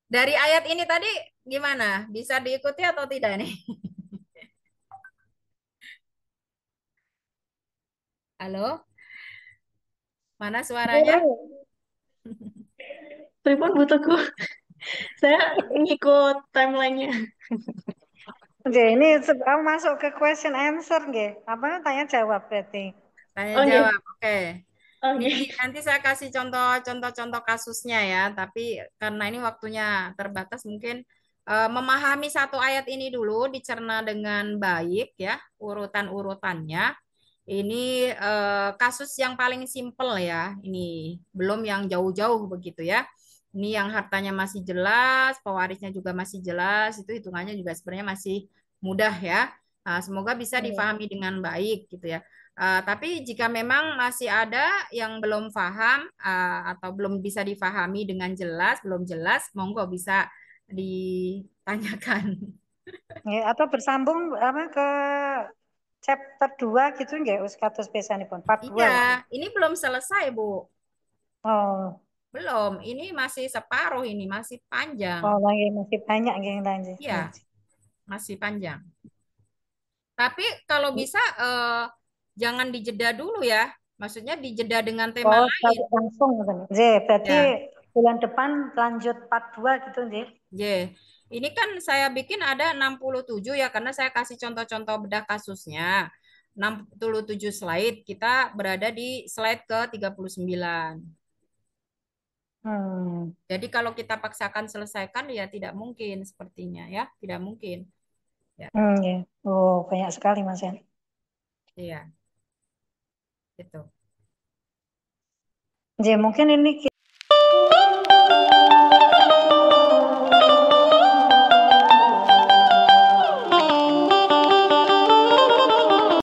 Dari ayat ini tadi gimana? Bisa diikuti atau tidak nih? Halo? Mana suaranya? Pripun butuhku. Saya ngikut timelinenya. Oke, ini masuk ke question answer nggih. Apa tanya jawab berarti. Tanya Oh, jawab. nggih. Oke. Oh, Ini nggih. nanti saya kasih contoh-contoh kasusnya ya, tapi karena ini waktunya terbatas mungkin memahami satu ayat ini dulu dicerna dengan baik ya, urutan-urutannya. Ini kasus yang paling simpel ya. Ini belum yang jauh-jauh begitu ya. Ini yang hartanya masih jelas, pewarisnya juga masih jelas, itu hitungannya juga sebenarnya masih mudah ya. Semoga bisa Nggih. difahami dengan baik gitu ya. Tapi jika memang masih ada yang belum paham atau belum bisa difahami dengan jelas, belum jelas, monggo bisa ditanyakan. Nggih, atau bersambung apa ke chapter 2 gitu nggih, kados besanipun part Iya, 2 gitu. ini belum selesai, Bu. Oh, Belum, ini masih separuh, ini masih panjang. Oh, lagi masih banyak yang lanjut. Iya, masih panjang. Tapi kalau bisa jangan dijeda dulu ya. Maksudnya dijeda dengan tema Oh, lain. langsung kan. J, berarti Ya, bulan depan lanjut part 2 gitu, J. J. Ini kan saya bikin ada 67 ya, karena saya kasih contoh-contoh bedah kasusnya. 67 slide, kita berada di slide ke 39. Hmm. Jadi kalau kita paksakan selesaikan ya tidak mungkin sepertinya ya, tidak mungkin. Ya, Ya. Oh, banyak sekali, Mas ya. iya, gitu. J, mungkin ini